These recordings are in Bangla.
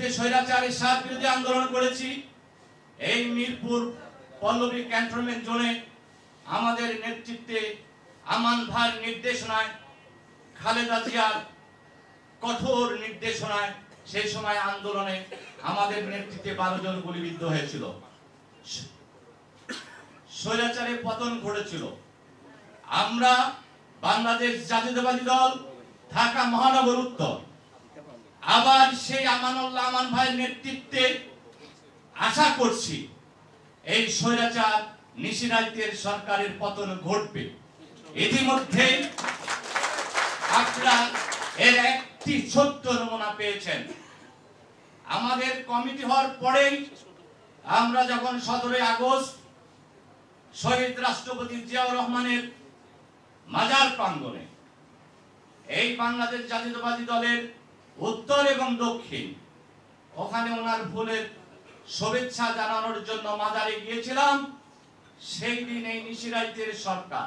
নেতৃত্বে স্বৈরাচার এরশাদ বিরোধী আন্দোলন করেছি। এই মিরপুর পল্লবী ক্যান্টনমেন্ট জোনে আমাদের নেতৃত্বে আমান ভাইয়ের নির্দেশনায়, খালেদা জিয়ার কঠোর নির্দেশনায় সেই সময় আন্দোলনে আমাদের নেতৃত্বে 12 জন গুলিবিদ্ধ হয়েছিল। স্বৈরাচারের পতন ঘটেছিল। আমরা বাংলাদেশ জাতীয়তাবাদী দল ঢাকা মহানগর উত্তর আবার সেই আমানুল্লাহ আমান ভাইয়ের নেতৃত্বে আশা করছি এই স্বৈরাচার নিশিরাইতের সরকারের পতন ঘটবে। ইতিমধ্যে আপনারা এর একটি ছোট্ট নমুনা পেয়েছেন। আমাদের কমিটি হওয়ার পরেই আমরা যখন 17 আগস্ট শহীদ রাষ্ট্রপতি জিয়াউর রহমানের মাজার প্রাঙ্গণে এই বাংলাদেশ জাতীয়তাবাদী দলের উত্তর এবং দক্ষিণ ওখানে ওনার ফুলের শুভেচ্ছা জানানোর জন্য মাজারে গিয়েছিলাম, সেই দিন এই নিশিরাইতের সরকার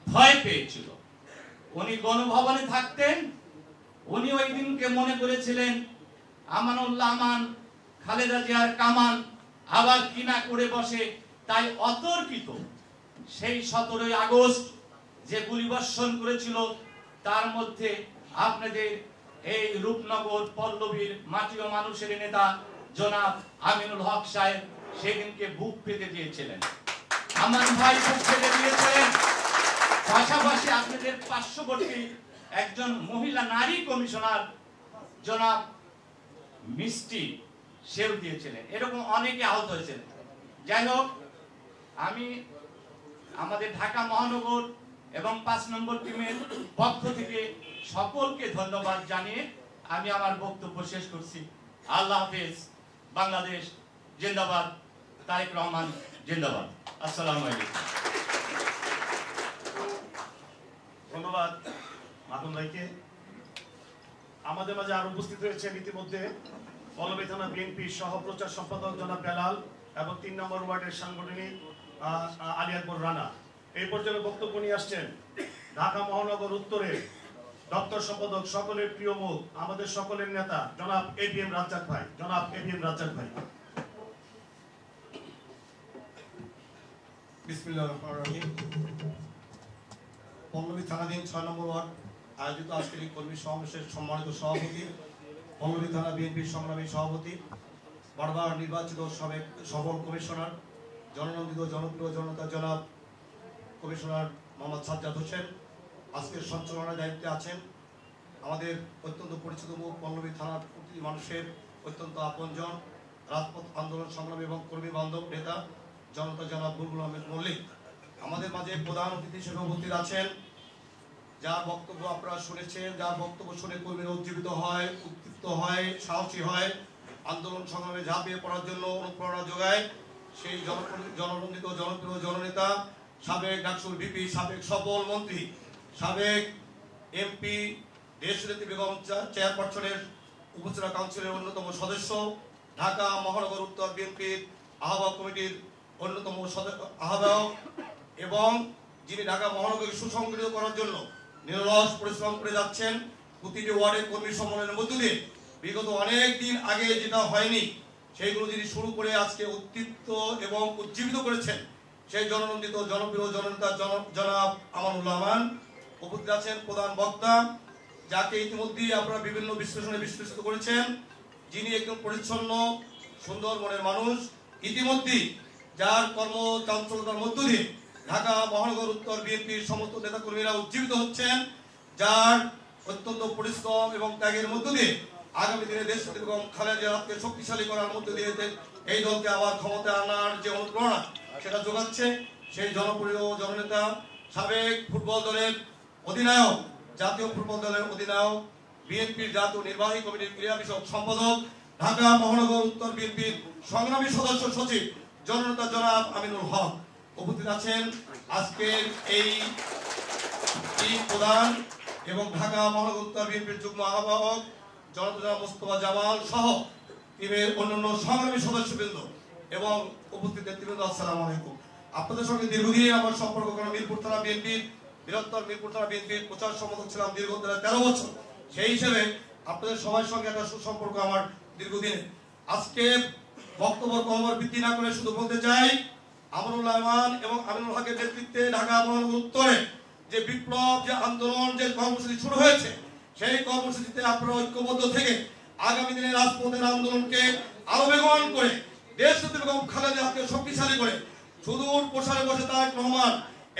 ভয় পেয়েছিল। উনি গণভবনে থাকতেন, উনি ওই দিনকে মনে করেছিলেন আমানুল্লাহ আমান খালেদা জিয়ার কামান আবার কিনা করে বসে, তাই অতর্কিত সেই 17 আগস্ট যে গুলিবর্ষণ করেছিল তার মধ্যে আপনাদের এই রূপনগর পল্লবীর মাটি ও মানুষের নেতা জনাব আমিনুল হক সাহেব সেদিনকে বুক পেতে দিয়েছিলেন, আমান ভাই বুক পেতে দিয়েছিলেন। পাশাপাশি আপনাদের পার্শ্ববর্তী একজন মহিলা নারী কমিশনার জনাব মিষ্টি সেও দিয়েছিলেন। এরকম অনেকে আহত হয়েছিলেন। যাই হোক, আমি আমাদের ঢাকা মহানগর এবং 5 নম্বর টিমের পক্ষ থেকে সকলকে ধন্যবাদ জানিয়ে আমি আমার বক্তব্য শেষ করছি। আল্লাহ হাফেজ। বাংলাদেশ জিন্দাবাদ। তারেক রহমান জিন্দাবাদ। আসসালামু আলাইকুম। ধন্যবাদ মামুন ভাইকে। আমাদের মাঝে আরো উপস্থিত রয়েছেন ইতিমধ্যে পল্লবী থানা বিএনপির সহ প্রচার সম্পাদক জনাব বেলাল এবং 3 নম্বর ওয়ার্ডের সাংগঠনিক আলী আকবর রানা। এই পর্যায়ে বক্তব্য নিয়ে আসছেন ঢাকা মহানগর উত্তরের দপ্তর সম্পাদক, সকলের প্রিয় মুখ, আমাদের সকলের নেতা জনাব এবিএম রাজ্জাক ভাই। জনাব এবিএম রাজ্জাক ভাই। বিসমিল্লাহির রহমানির রহিম। পল্লবী থানাধীন 6 নম্বর ওয়ার্ড আয়োজিত আজকের এই কর্মী সমাবেশের সম্মানিত সভাপতি, পল্লবী থানা বিএনপির সংগ্রামী সভাপতি, বারবার নির্বাচিত সাবেক সফল কমিশনার, জননন্দিত জনপ্রিয় জনতা জনাব কমিশনার মোহাম্মদ সাজ্জাদ হোসেন, আজকের সঞ্চালনার দায়িত্বে আছেন আমাদের অত্যন্ত পরিচিত মুখ, পল্লবী থানার প্রতিটি মানুষের অত্যন্ত আপনজন, রাজপথ আন্দোলন সংগ্রামী এবং কর্মী বান্ধব নেতা জনতা জনাব বুলবুল আহমেদ মল্লিক। আমাদের মাঝে প্রধান অতিথি হিসেবে উপস্থিত আছেন, যার বক্তব্য আপনারা শুনেছেন, যার বক্তব্য শুনে কর্মীরা উজ্জীবিত হয়, উদ্দীপ্ত হয়, সাহসী হয়, আন্দোলন সংগ্রামে ঝাঁপিয়ে পড়ার জন্য অনুপ্রেরণা যোগায় সেই জননন্দিত জনপ্রিয় জননেতা, সাবেক ডাকসুর ভিপি, সাবেক সফল মন্ত্রী, সাবেক এমপি, দেশনেত্রী বেগম চেয়ারপারসনের উপজেলা কাউন্সিলের অন্যতম সদস্য, ঢাকা মহানগর উত্তর বিএনপির আহ্বায়ক কমিটির অন্যতম আহ্বায়ক এবং যিনি ঢাকা মহানগরকে সুসংগঠিত করার জন্য নিরলস পরিশ্রম করে যাচ্ছেন। প্রতিটি ওয়ার্ডে কর্মী সম্মেলনের মধ্য দিয়ে বিগত অনেক দিন আগে যেটা হয়নি সেইগুলো যিনি শুরু করে আজকে উদ্দীপ্ত এবং উজ্জীবিত করেছেন সেই জননন্দিত জনপ্রিয় জননেতা জনাব আমানুল্লাহ আমান। উপস্থিত আছেন প্রধান বক্তা, যাকে ইতিমধ্যেই আপনারা বিভিন্ন বিশ্লেষণে বিশ্লেষিত করেছেন, যিনি একদম পরিচ্ছন্ন সুন্দর মনের মানুষ, ইতিমধ্যেই যার কর্মচঞ্চলতার মধ্য দিয়ে ঢাকা মহানগর উত্তর বিএনপির সমস্ত নেতাকর্মীরা উজ্জীবিত হচ্ছেন, যার অত্যন্ত পরিশ্রম এবং ত্যাগের মধ্য দিয়ে আগামী দিনে দেশ এবং খালেদা জিয়াকে শক্তিশালী করার মধ্য দিয়ে এই দলকে আবার ক্ষমতায় আনার যে অনুপ্রেরণা সেটা যোগাচ্ছে সেই জনপ্রিয় জননেতা, সাবেক ফুটবল দলের অধিনায়ক, জাতীয় ফুটবল দলের অধিনায়ক, বিএনপির জাতীয় নির্বাহী কমিটির ক্রীড়া বিষয়ক সম্পাদক, ঢাকা মহানগর উত্তর বিএনপির সংগ্রামী সদস্য সচিব জননেতা জনাব আমিনুল হক। উপস্থিত আছেন আজকের এই প্রধান এবং ঢাকা মহানগর উত্তর বিএনপির যুগ্ম আহ্বায়ক জনতা মোস্তফা জামাল সহ টিমের অন্যান্য সংগ্রামী সদস্যবৃন্দ এবং উপস্থিত নেতৃবৃন্দ, আসসালামু আলাইকুম। আপনাদের সঙ্গে দীর্ঘদিন আমার সম্পর্ক কারণ মিরপুর থানা বিএনপির বৃহত্তর মিরপুর থানা বিএনপির প্রচার সম্পাদক ছিলাম দীর্ঘ 13 বছর। সেই হিসেবে আপনাদের সবার সঙ্গে একটা সুসম্পর্ক আমার দীর্ঘদিন। আজকে বক্তব্য কমার বৃদ্ধি না করে শুধু বলতে চাই, আমরুল রহমান এবং আমিনুল হকের নেতৃত্বে ঢাকা মহানগর উত্তরে যে বিপ্লব, যে আন্দোলন, যে কর্মসূচি শুরু হয়েছে, সেই কর্মসূচিতে আপনারা ঐক্যবদ্ধ থেকে আগামী দিনে রাজপথের আন্দোলনকে আরো বেগবান করে দেশনেত্রী বেগম খালেদা জিয়াকে শক্তিশালী করে সুদূর প্রসারে বসে তারেক রহমান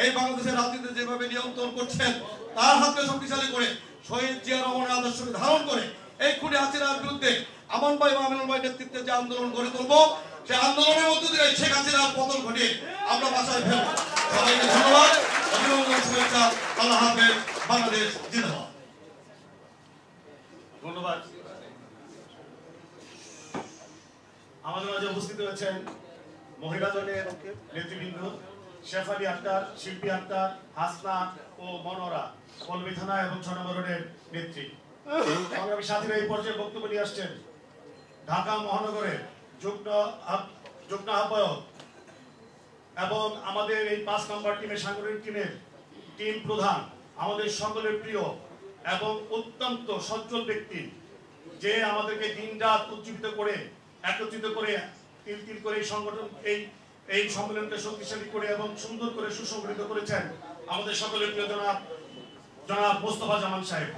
এই বাংলাদেশের রাজনীতি যেভাবে নিয়ন্ত্রণ করছেন তার হাতকে শক্তিশালী করে শহীদ জিয়া রহমানের আদর্শকে ধারণ করে এই খুনি হাসিনার বিরুদ্ধে আমান ভাই এবং আমিনুল ভাই নেতৃত্বে যে আন্দোলন গড়ে তুলবো, সেই আন্দোলনের মধ্য দিয়ে শেখ হাসিনার পতন ঘটিয়ে আমরা বাসায় ফেরবো। সবাইকে ধন্যবাদ, অভিনন্দন, শুভেচ্ছা। আল্লাহ হাফেজ। বাংলাদেশ জিন্দাবাদ। ধন্যবাদ। আমাদের মাঝে উপস্থিত হয়েছেন মহিলা দলের নেতৃবৃন্দ শেফালি আক্তার, শিল্পী আক্তার, হাসনা ও মনোরা, পল্লবী থানা এবং 6 নম্বর রোডের নেত্রী। সংগ্রামী সাথীরা এই পর্যায়ে বক্তব্য নিয়ে আসছেন ঢাকা মহানগরের যুগ্ম আহ্বায়ক এবং আমাদের এই 5 নম্বর টিমের সাংগঠনিক টিম প্রধান, আমাদের সকলের প্রিয় এবং অত্যন্ত সচ্ছল ব্যক্তি, যে আমাদেরকে দিনরাত উজ্জীবিত করে একত্রিত করে তিল তিল করে এই সংগঠন এই সম্মেলনকে শক্তিশালী করে এবং সুন্দর করে সুসংগঠিত করেছেন আমাদের সকলের প্রিয় জনাব মোস্তফা জামান সাহেব।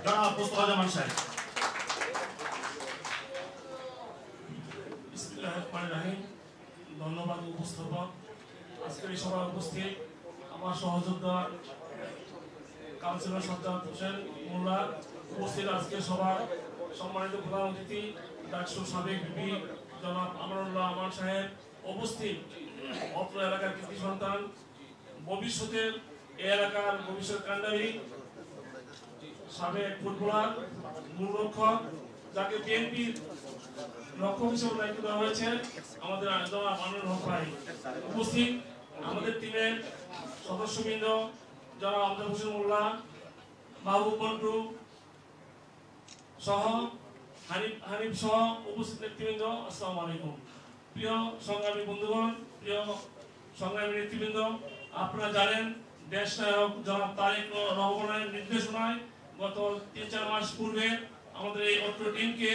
ধন্যবাদ উপস্থাপক। আজকের এই সভায় উপস্থিত আমার সহযোদ্ধা কাউন্সিলর সাজ্জাদ হোসেন মোল্লা, উপস্থিত আজকের সভার সম্মানিত প্রধান অতিথি ডাকসুর সাবেক ভিপি জনাব আমরুল্লাহ আমান সাহেব, উপস্থিত অত্র এলাকার কৃতি সন্তান, ভবিষ্যতের এই এলাকার ভবিষ্যৎ কান্ডারি, সাবেক ফুটবলার, গোলরক্ষক, যাকে বিএনপির রক্ষক হিসেবে দায়িত্ব দেওয়া হয়েছে, আমাদের জনাব আমিনুল হক ভাই, উপস্থিত আমাদের টিমের সদস্যবৃন্দ জনাব আমজাদ হোসেন মোল্লা, মাহবুব মন্টু সহ হানিফ সহ উপস্থিত নেতৃবৃন্দ, আসসালামু আলাইকুম। প্রিয় সংগ্রামী বন্ধুগণ, প্রিয় সংগ্রামী নেতৃবৃন্দ, আপনারা জানেন দেশ নায়ক জনাব তারেক রহমানের নির্দেশনায় গত 3-4 মাস পূর্বে আমাদের এই অত্র টিমকে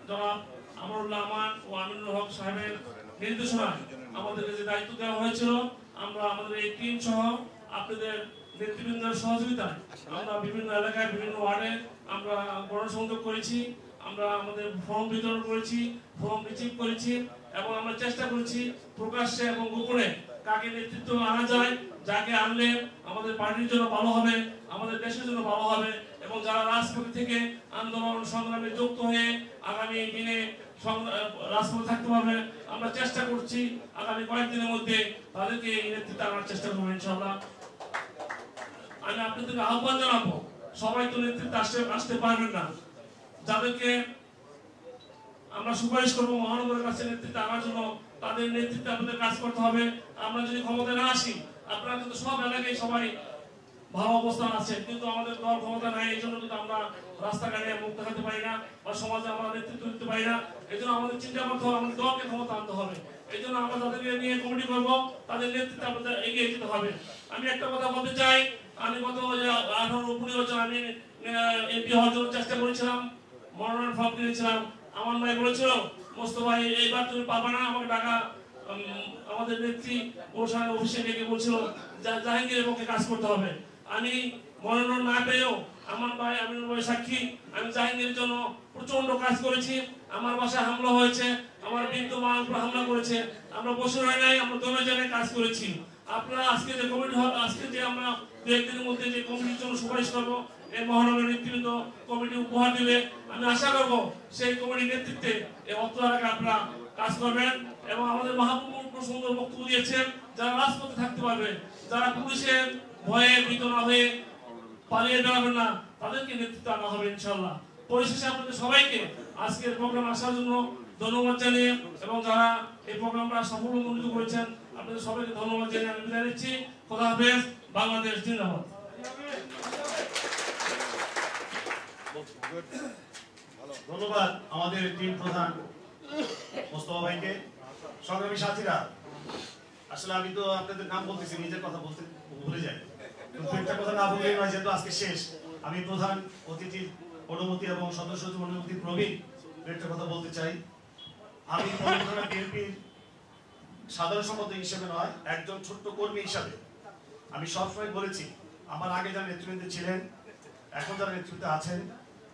জনাব আমরুল্লাহ আমান ও আমিনুল হক সাহেবের নির্দেশনায় আমাদেরকে যে দায়িত্ব দেওয়া হয়েছিল, আমরা আমাদের এই টিম সহ আপনাদের নেতৃবৃন্দের সহযোগিতায় আমরা বিভিন্ন এলাকায় বিভিন্ন ওয়ার্ডে আমরা গণসংযোগ করেছি, আমরা আমাদের ফর্ম বিতরণ করেছি, ফর্ম রিসিভ করেছি এবং আমরা চেষ্টা করেছি প্রকাশ্যে এবং গোপনে কাকে নেতৃত্ব আনা যায়, যাকে আনলে আমাদের পার্টির জন্য ভালো হবে, আমাদের দেশের জন্য ভালো হবে এবং যারা রাজপথ থেকে আন্দোলন সংগ্রামে যুক্ত হয়ে আগামী দিনে রাজপথে থাকতে পারবে, আমরা চেষ্টা করছি আগামী কয়েকদিনের মধ্যে তাদেরকে এই নেতৃত্বে আনার চেষ্টা করবো ইনশাআল্লাহ। আমি আপনাদেরকে আহ্বান জানাবো, সবাই তো নেতৃত্বে আসতে পারবেন না, যাদেরকে আমরা সুপারিশ করবো মহানগরের কাছে নেতৃত্বে আনার জন্য, তাদের নেতৃত্বে আপনাদের কাজ করতে হবে। আমরা যদি ক্ষমতায় না আসি, আপনারা কিন্তু সব এলাকায় সবাই ভালো অবস্থান আছে, কিন্তু আমাদের দল ক্ষমতা নাই, এই জন্য কিন্তু আমরা রাস্তাঘাটে মুখ দেখাতে পারি না বা সমাজে আমরা নেতৃত্ব দিতে পারি না। এই জন্য আমাদের চিন্তা করতে হবে, আমাদের দলকে ক্ষমতা আনতে হবে। এই জন্য আমরা যাদেরকে নিয়ে কমিটি করবো, তাদের নেতৃত্বে আমাদের এগিয়ে যেতে হবে। আমি একটা কথা বলতে চাই, আমি গত 18-19 বছর আমি এমপি হওয়ার জন্য চেষ্টা করেছিলাম, মনোনয়ন ফর্ম কিনেছিলাম। আমার ভাই বলেছিল, মোস্তফা এইবার তুমি পাবা না, আমাকে টাকা আমাদের নেত্রী প্রশাসনের অফিসে ডেকে বলছিল জাহাঙ্গীরের পক্ষে কাজ করতে হবে। আমি মনোনয়ন না পেয়েও আমার ভাই আমিনুল ভাই সাক্ষী, আমি জাহাঙ্গীরের জন্য প্রচন্ড কাজ করেছি। আমার বাসায় হামলা হয়েছে, আমার বিন্দু মা উপর হামলা করেছে, আমরা বসে রয়ে নাই, আমরা দমে জায়গায় কাজ করেছি। আপনারা আজকে যে কমিটি, আজকে যে আমরা 2-1 দিনের মধ্যে যে কমিটির জন্য সুপারিশ করবো, এই মহানগর নেতৃবৃন্দ কমিটি উপহার দিবে, আমি আশা করবো সেই কমিটির নেতৃত্বে এই অত্র এলাকায় আপনারা কাজ করবেন এবং আমাদের মাহবুব সুন্দর বক্তব্য দিয়েছেন, যারা রাজপথে থাকতে পারবে, যারা পুলিশের ভয়ে ভীত না হয়ে পালিয়ে বেড়াবেন না, তাদেরকে নেতৃত্ব আনা হবে ইনশাআল্লাহ। পরিশেষে আপনাদের সবাইকে আজকের প্রোগ্রাম আসার জন্য ধন্যবাদ জানিয়ে এবং যারা এই প্রোগ্রামটা সফলমণ্ডিত করেছেন, আপনাদের সবাইকে ধন্যবাদ জানিয়ে আমি বিদায় নিচ্ছি। খোদা হাফেজ। বাংলাদেশ জিন্দাবাদ। ধন্যবাদ আমাদের টিম প্রধান মোস্তফা ভাইকে। সংগ্রামী সাথীরা, আসলে আমি তো আপনাদের নাম বলতেছি, নিজের কথা বলতে ভুলে যাই, কিন্তু একটা কথা না বললেই নয়, যেহেতু আজকে শেষ, আমি প্রধান অতিথির অনুমতি এবং সদস্য অনুমতি প্রবীণ একটা কথা বলতে চাই। আমি পল্লবী থানা বিএনপির সাধারণ সম্পাদক হিসেবে নয়, একজন ছোট্ট কর্মী হিসাবে আমি সবসময় বলেছি, আমার আগে যারা নেতৃবৃন্দ ছিলেন, এখন যারা নেতৃত্বে আছেন,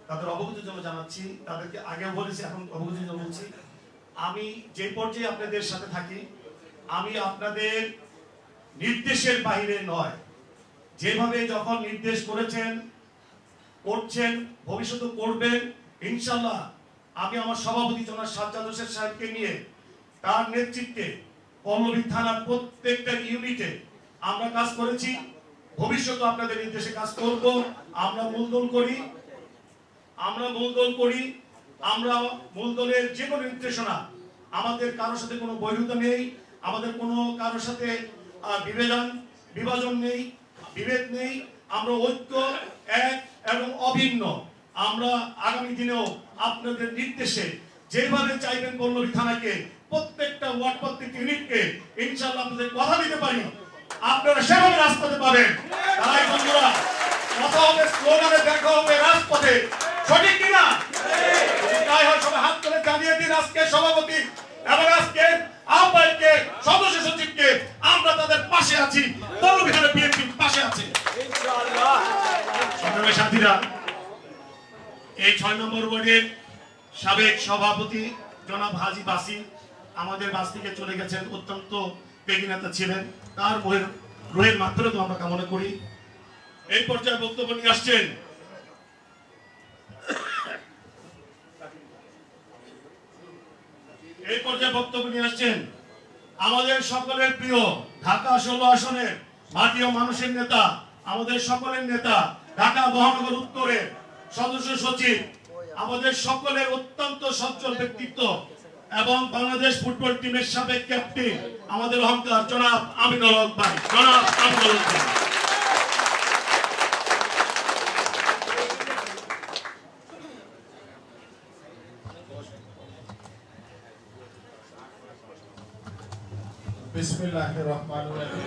তাদের অবগতির জন্য জানাচ্ছি, তাদেরকে আগেও বলেছি, এখন অবগতির জন্য বলছি, আমি যে পর্যায়ে আপনাদের সাথে থাকি, আমি আপনাদের নির্দেশের বাইরে নয়। যেভাবে যখন নির্দেশ করেছেন, করছেন, ভবিষ্যতে করবেন, ইনশাল্লাহ আমি আমার সভাপতি জনাব সাজ্জাদ হোসেন সাহেবকে নিয়ে তার নেতৃত্বে পল্লবী থানার প্রত্যেকটা ইউনিটে আমরা কাজ করেছি, ভবিষ্যতে আপনাদের নির্দেশে কাজ করব। আমরা মূলদল করি, আমরা মূলদলের যে কোনো নির্দেশনা, আমাদের কারোর সাথে কোনো বৈরতা নেই, আমাদের কোনো কারোর সাথে বিভাজন নেই, বিভেদ নেই। আমরা ঐক্য, এক এবং অভিন্ন। আমরা আগামী দিনেও আপনাদের নির্দেশে যেভাবে চাইবেন পল্লবী থানাকে, প্রত্যেকটা ওয়ার্ড, প্রত্যেকটা ইউনিটকে ইনশাআল্লাহ আপনাদের কথা দিতে পারি, আপনারা সেভাবে রাজপথে পাবেন। তাই বন্ধুরা, কথা হবে স্লোগানে, দেখা হবে রাজপথে, সঠিক কিনা? তাই হয়, সবাই হাত তুলে জানিয়ে দিন আজকে সভাপতি এবং আজকে আহ্বায়ককে, সদস্য সচিবকে, আমরা তাদের পাশে আছি, পল্লবী থানা বিএনপির পাশে আছে ইনশাআল্লাহ। সংগ্রামী সাথীরা, এই 6 নম্বর ওয়ার্ডের সাবেক সভাপতি জনাব হাজী বাসি আমাদের বাস থেকে চলে গেছেন, অত্যন্ত ত্যাগী নেতা ছিলেন, তার রোহের মাত্রা তো আমরা কামনা করি। এই পর্যায়ে বক্তব্য নিয়ে আসছেন আমাদের সকলের প্রিয় ঢাকা 16 আসনের মাটি ও মানুষের নেতা, আমাদের সকলের নেতা, ঢাকা মহানগর উত্তরের সদস্য সচিব, আমাদের সকলের অত্যন্ত সচ্ছল ব্যক্তিত্ব এবং বাংলাদেশ ফুটবল টিমের সাবেক ক্যাপ্টেন, আমাদের অহংকার জনাব আমিনুল হক ভাই। জনাব আমিনুল হক ভাই। বিসমিল্লাহির রহমানির রহিম।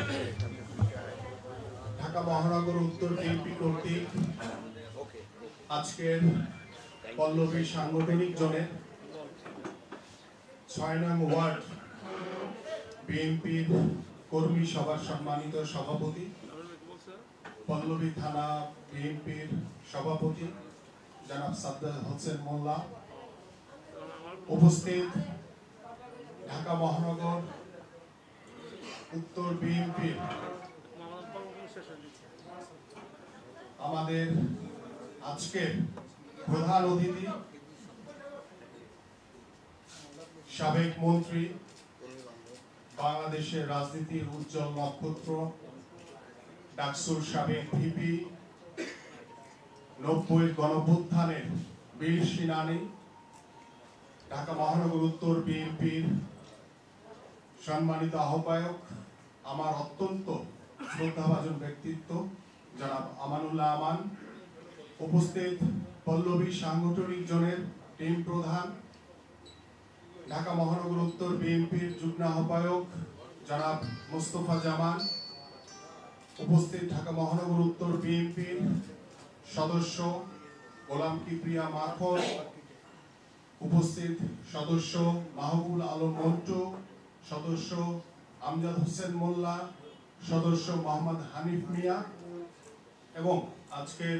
ঢাকা মহানগর উত্তর বিএনপি কর্তৃক আজকের পল্লবী সাংগঠনিক জোনের 6 নং ওয়ার্ড বিএনপির কর্মী সভার সম্মানিত সভাপতি, পল্লবী থানা বিএনপির সভাপতি জনাব সাজ্জাদ হোসেন মোল্লা, উপস্থিত ঢাকা মহানগর উত্তর বিএনপির আমাদের আজকের প্রধান অতিথি, সাবেক মন্ত্রী, বাংলাদেশের রাজনীতির উজ্জ্বল নক্ষত্র, ডাকসুর সাবেক ভিপি, 90 গণঅভ্যুত্থানের বীর সেনানী, ঢাকা মহানগর উত্তর বিএনপির সম্মানিত আহ্বায়ক, আমার অত্যন্ত শ্রদ্ধাভাজন ব্যক্তিত্ব জনাব আমানুল্লাহ আমান, উপস্থিত পল্লবী সাংগঠনিক জোনের টিম প্রধান, ঢাকা মহানগর উত্তর বিএনপির যুগ্ম আহ্বায়ক জনাব মুস্তফা জামান, উপস্থিত ঢাকা মহানগর উত্তর বিএনপির সদস্য গোলাম কিবরিয়া মারফত, উপস্থিত সদস্য মাহবুল আলম মন্টু, সদস্য আমজাদ হোসেন মোল্লা, সদস্য মোহাম্মদ হানিফ মিয়া এবং আজকের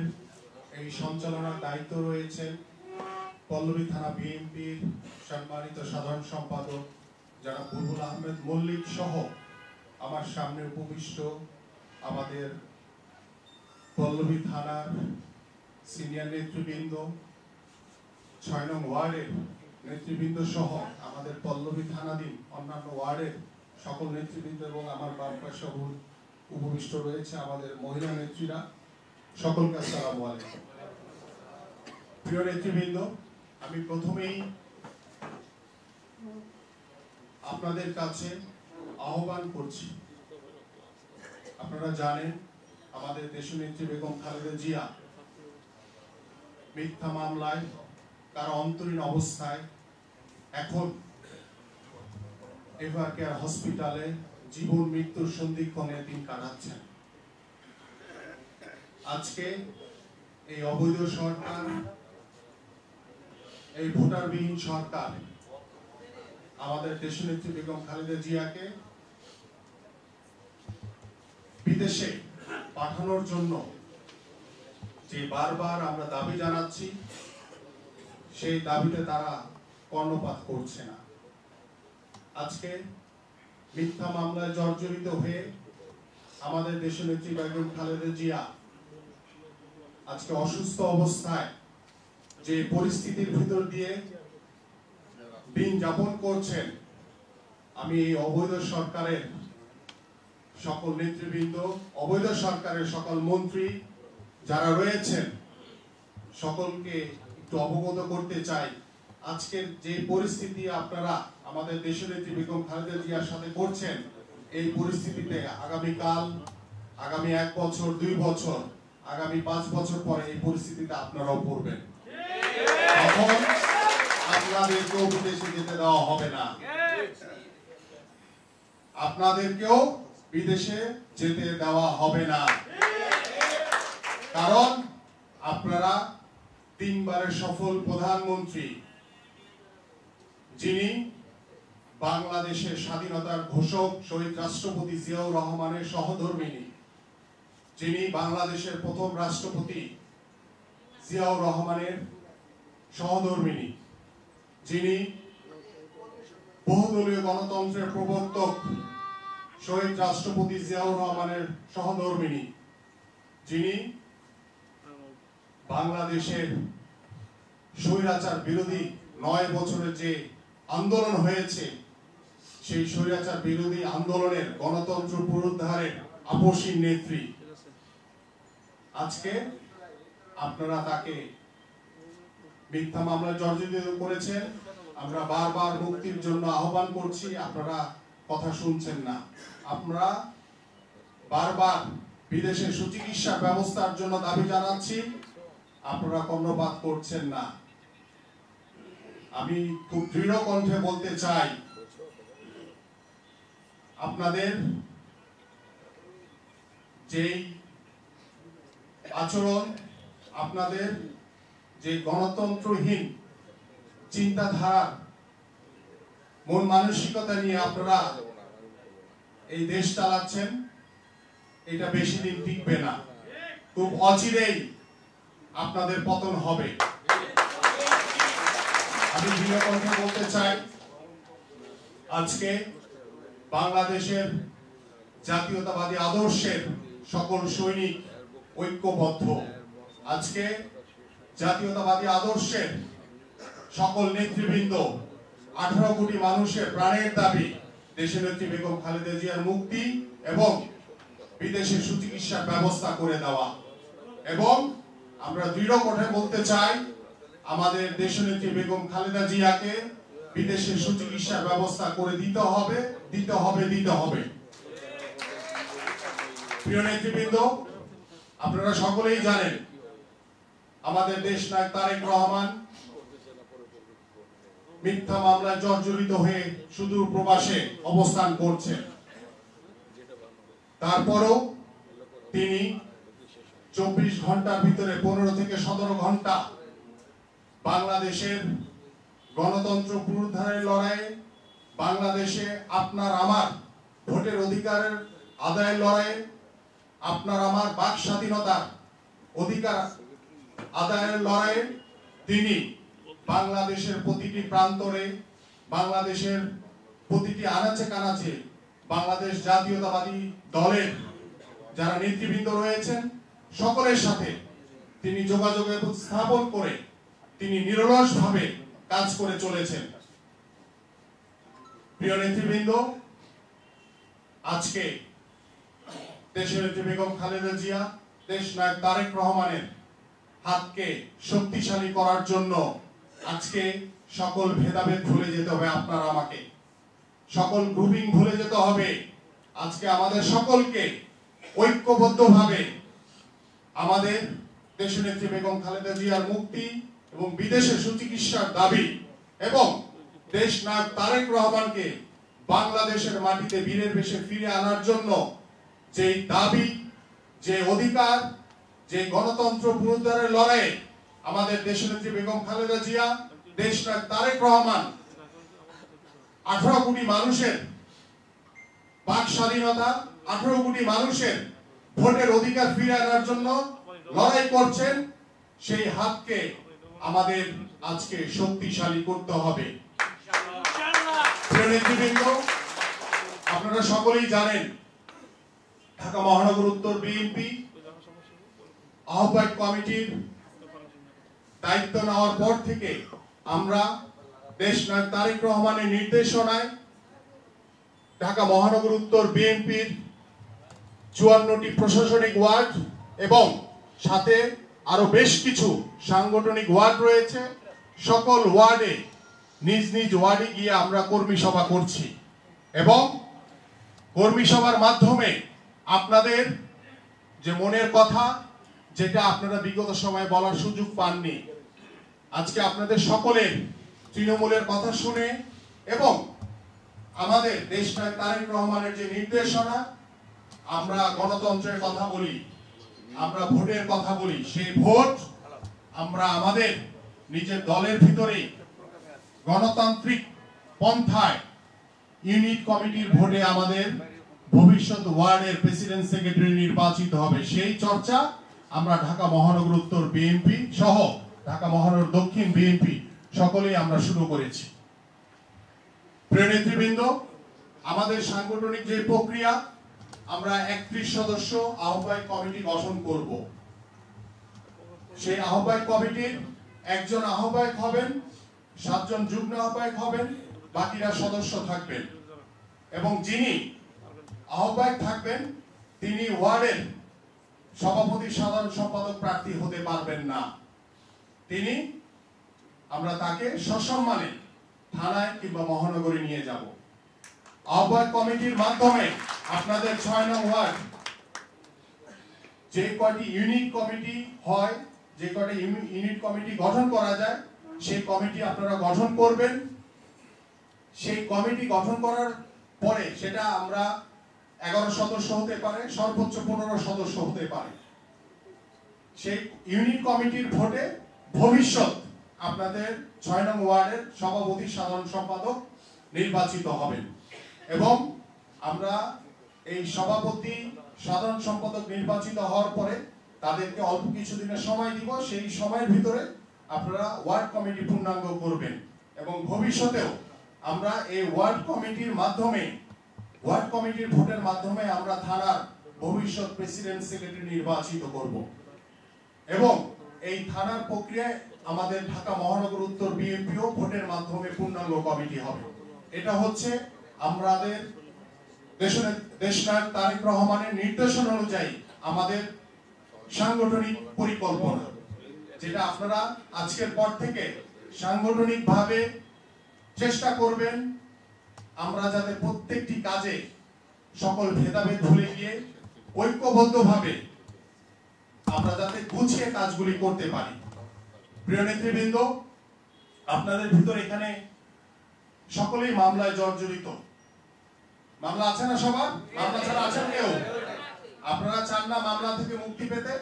এই সঞ্চালনার দায়িত্ব রয়েছেন পল্লবী থানা বিএনপির সম্মানিত সাধারণ সম্পাদক জনাব বুলবুল আহমেদ মল্লিক সহ আমার সামনে উপবিষ্ট আমাদের পল্লবী থানার সিনিয়র নেতৃবৃন্দ, 6 নং ওয়ার্ডের নেতৃবৃন্দ সহ আমাদের পল্লবী থানাধীন অন্যান্য ওয়ার্ডের সকল নেতৃবৃন্দ এবং আমার বাম পাশে উপবিষ্ট রয়েছে আমাদের মহিলা নেত্রীরা, সকলকে আসসালামু আলাইকুম। প্রিয় নেতৃবৃন্দ, আমি প্রথমেই আপনাদের কাছে আহ্বান করছি, আপনারা জানেন আমাদের দেশনেত্রী বেগম খালেদা জিয়া মিথ্যা মামলায় তার অন্তরীণ অবস্থায় এখন এভার কেয়ার হসপিটালে জীবন মৃত্যুর সন্ধিক্ষণে দিন কাটাচ্ছেন। আজকে এই অবৈধ সরকার এই ভোটারবিহীন সরকার আমাদের দেশনেত্রী বেগম খালেদা জিয়াকে বিদেশে পাঠানোর জন্য যে বারবার আমরা দাবি জানাচ্ছি, সেই দাবিতে তারা কর্ণপাত করছে না। আজকে মিথ্যা মামলায় জর্জরিত হয়ে আমাদের দেশনেত্রী বেগম খালেদা জিয়া আজকে অসুস্থ অবস্থায় যে পরিস্থিতির ভিতর দিয়ে দিন যাপন করছেন, আমি এই অবৈধ সরকারের সকল নেতৃবৃন্দ, অবৈধ সরকারের সকল মন্ত্রী যারা রয়েছেন সকলকে একটু অবগত করতে চাই। আজকের যে পরিস্থিতি আপনারা আমাদের দেশনেত্রী বেগম খালেদা জিয়ার সাথে করছেন, এই পরিস্থিতিতে আগামীকাল, আগামী 1 বছর, 2 বছর, আগামী 5 বছর পরে এই পরিস্থিতিতে আপনারাও পড়বেন। তখন আপনাদেরকেও বিদেশে যেতে দেওয়া হবে না, আপনাদেরকেও বিদেশে যেতে দেওয়া হবে না। কারণ আপনারা 3 বারের সফল প্রধানমন্ত্রী, যিনি বাংলাদেশের স্বাধীনতার ঘোষক শহীদ রাষ্ট্রপতি জিয়াউর রহমানের সহধর্মিণী, যিনি বাংলাদেশের প্রথম রাষ্ট্রপতি জিয়াউর রহমানের সহধর্মিণী, যিনি বহুদলীয় গণতন্ত্রের প্রবর্তক শহীদ রাষ্ট্রপতি জিয়াউর রহমানের সহধর্মিণী, যিনি বাংলাদেশের স্বৈরাচার বিরোধী 9 বছরের যে আন্দোলন হয়েছে, সেই স্বৈরাচার বিরোধী আন্দোলনের গণতন্ত্র পুনরুদ্ধারের আপসীন নেত্রী। আজকে আপনারা তাকে মিথ্যা মামলায় জর্জরিত করেছেন। আমরা বারবার মুক্তির জন্য আহ্বান করছি, আপনারা কথা শুনছেন না। আমরা বারবার বিদেশে সুচিকিৎসা ব্যবস্থার জন্য দাবি জানাচ্ছি, আপনারা কর্ণপাত করছেন না। আমি খুব দৃঢ় কণ্ঠে বলতে চাই, আপনাদের যেই আচরণ, আপনাদের যে গণতন্ত্রহীন চিন্তাধারা, মন মানসিকতা নিয়ে আপনারা এই দেশ চালাচ্ছেন, এটা বেশি দিন টিকবে না। খুব অচিরেই আপনাদের পতন হবে। আমি দৃঢ় কণ্ঠে বলতে চাই, আজকে বাংলাদেশের জাতীয়তাবাদী আদর্শের সকল সৈনিক ঐক্যবদ্ধ। আজকে জাতীয়তাবাদী আদর্শের সকল নেতৃবৃন্দ, 18 কোটি মানুষের প্রাণের দাবি দেশনেত্রী বেগম খালেদা জিয়ার মুক্তি এবং বিদেশে সুচিকিৎসার ব্যবস্থা করে দেওয়া। এবং আমরা দৃঢ় কণ্ঠে বলতে চাই, আমাদের দেশনেত্রী বেগম খালেদা জিয়াকে বিদেশে সুচিকিৎসার ব্যবস্থা করে দিতে হবে, দিতে হবে, দিতে হবে। প্রিয় নেতৃবৃন্দ, আপনারা সকলেই জানেন আমাদের দেশ নায়ক তারেক রহমান মিথ্যা মামলায় জর্জরিত হয়ে সুদূর প্রবাসে অবস্থান করছেন। তারপরও তিনি 24 ঘন্টার ভিতরে 15 থেকে 17 ঘন্টা বাংলাদেশের গণতন্ত্র পুনরুদ্ধারের লড়াইয়ে, বাংলাদেশে আপনার আমার ভোটের অধিকারের আদায়ের লড়াইয়ে, আপনার আমার বাক স্বাধীনতার অধিকার আদায়ের লড়াইয়ে তিনি বাংলাদেশের প্রতিটি প্রান্তরে, বাংলাদেশের প্রতিটি আনাচে কানাচে বাংলাদেশ জাতীয়তাবাদী দলের যারা নেতৃবৃন্দ রয়েছেন সকলের সাথে তিনি যোগাযোগ স্থাপন করে তিনি নিরলসভাবে কাজ করে চলেছেন। প্রিয় নেতৃবৃন্দ, আজকে দেশের নেত্রী বেগম খালেদা জিয়া, দেশ নায়ক তারেক রহমানের হাতকে শক্তিশালী করার জন্য আজকে সকল ভেদাভেদ ভুলে যেতে হবে। আপনার আমাকে সকল গ্রুপিং ভুলে যেতে হবে। আজকে আমাদের সকলকে ঐক্যবদ্ধভাবে আমাদের দেশনেত্রী বেগম খালেদা জিয়ার মুক্তি এবং বিদেশে সুচিকিৎসার দাবি এবং দেশ নায়ক তারেক রহমানকে বাংলাদেশের মাটিতে বীরের বেশে ফিরে আনার জন্য যে দাবি, যে অধিকার, যে গণতন্ত্র পুনরুদ্ধারের লড়াইয়ে আমাদের দেশনেত্রী বেগম খালেদা জিয়া দেশনায়ক তারেক রহমান 18 কোটি মানুষের বাক স্বাধীনতা, 18 কোটি মানুষের ভোটের অধিকার ফিরিয়ে আনার জন্য লড়াই করছেন, সেই হাতকে আমাদের আজকে শক্তিশালী করতে হবে। প্রিয় নেতৃবৃন্দ, আপনারা সকলেই জানেন ঢাকা মহানগর উত্তর বিএনপি আহ্বায়ক কমিটির দায়িত্ব নেওয়ার পর থেকে আমরা দেশনায়ক তারেক রহমানের নির্দেশনায় ঢাকা মহানগর উত্তর বিএনপির 54টি প্রশাসনিক ওয়ার্ড এবং সাথে আরো বেশ কিছু সাংগঠনিক ওয়ার্ড রয়েছে, সকল ওয়ার্ডে নিজ নিজ ওয়ার্ডে গিয়ে আমরা কর্মী সভা করছি এবং কর্মী সভার মাধ্যমে আপনাদের যে মনের কথা, যেটা আপনারা বিগত সময়ে বলার সুযোগ পাননি, আজকে আপনাদের সকলের তৃণমূলের কথা শুনে এবং আমাদের দেশনায়ক তারেক রহমানের যে নির্দেশনা, আমরা গণতন্ত্রের কথা বলি, আমরা ভোটের কথা বলি, সেই ভোট আমরা আমাদের নিজের দলের ভিতরেই গণতান্ত্রিক পন্থায় ইউনিট কমিটির ভোটে আমাদের ভবিষ্যৎ ওয়ার্ডের প্রেসিডেন্ট সেক্রেটারি নির্বাচিত হবে। সেই চর্চা আমরা ঢাকা মহানগর উত্তর বিএনপি সহ ঢাকা মহানগর দক্ষিণ বিএনপি সকলেই আমরা শুরু করেছি। প্রিয় নেতৃবৃন্দ, আমাদের সাংগঠনিক যে প্রক্রিয়া, আমরা 31 সদস্য আহ্বায়ক কমিটি গঠন করব। সেই আহ্বায়ক কমিটির একজন আহ্বায়ক হবেন, 7 জন যুগ্ম আহ্বায়ক হবেন, বাকিরা সদস্য থাকবেন এবং যিনি আহ্বায়ক থাকবেন তিনি ওয়ার্ডের সভাপতি সাধারণ সম্পাদক প্রার্থী হতে পারবেন না। তিনি, আমরা তাকে সসম্মানে থানায় কিংবা মহানগরে নিয়ে যাব। আহ্বায়ক কমিটির মাধ্যমে আপনাদের 6 নং ওয়ার্ড যে কয়টি ইউনিট কমিটি হয়, যে কয়টি ইউনিট কমিটি গঠন করা যায়, সেই কমিটি আপনারা গঠন করবেন। সেই কমিটি গঠন করার পরে সেটা আমরা 11 সদস্য হতে পারে, সর্বোচ্চ 15 সদস্য হতে পারে। সেই ইউনিট কমিটির ভোটে ভবিষ্যৎ আপনাদের 6 নং ওয়ার্ডের সভাপতি সাধারণ সম্পাদক নির্বাচিত হবেন এবং আমরা এই সভাপতি সাধারণ সম্পাদক নির্বাচিত হওয়ার পরে তাদেরকে অল্প কিছুদিনের সময় দিব। সেই সময়ের ভিতরে আপনারা ওয়ার্ড কমিটি পূর্ণাঙ্গ করবেন এবং ভবিষ্যতেও আমরা এই ওয়ার্ড কমিটির মাধ্যমে, ওয়ার্ড কমিটির ভোটের মাধ্যমে আমরা থানার ভবিষ্যৎ প্রেসিডেন্ট সেক্রেটারি নির্বাচিত করব এবং এই থানার প্রক্রিয়ায় আমাদের ঢাকা মহানগর উত্তর বিএনপিও ভোটের মাধ্যমে পূর্ণাঙ্গ কমিটি হবে। এটা হচ্ছে আমাদের দেশনায়ক তারেক রহমানের নির্দেশনা অনুযায়ী আমাদের সাংগঠনিক পরিকল্পনা, যেটা আপনারা আজকের পর থেকে সাংগঠনিকভাবে চেষ্টা করবেন আমরা যাতে প্রত্যেকটি কাজে সকল ভেদাভেদ ভুলে গিয়ে ঐক্যবদ্ধভাবে আমরা যাতে গুছিয়ে কাজগুলি করতে পারি। প্রিয় নেতৃবৃন্দ, আপনাদের ভিতর এখানে সকলেই মামলায় জর্জরিত। মামলা আছে না সবার? মামলা ছাড়া আছেন কেউ? আপনারা চান না মামলা থেকে মুক্তি পেতে?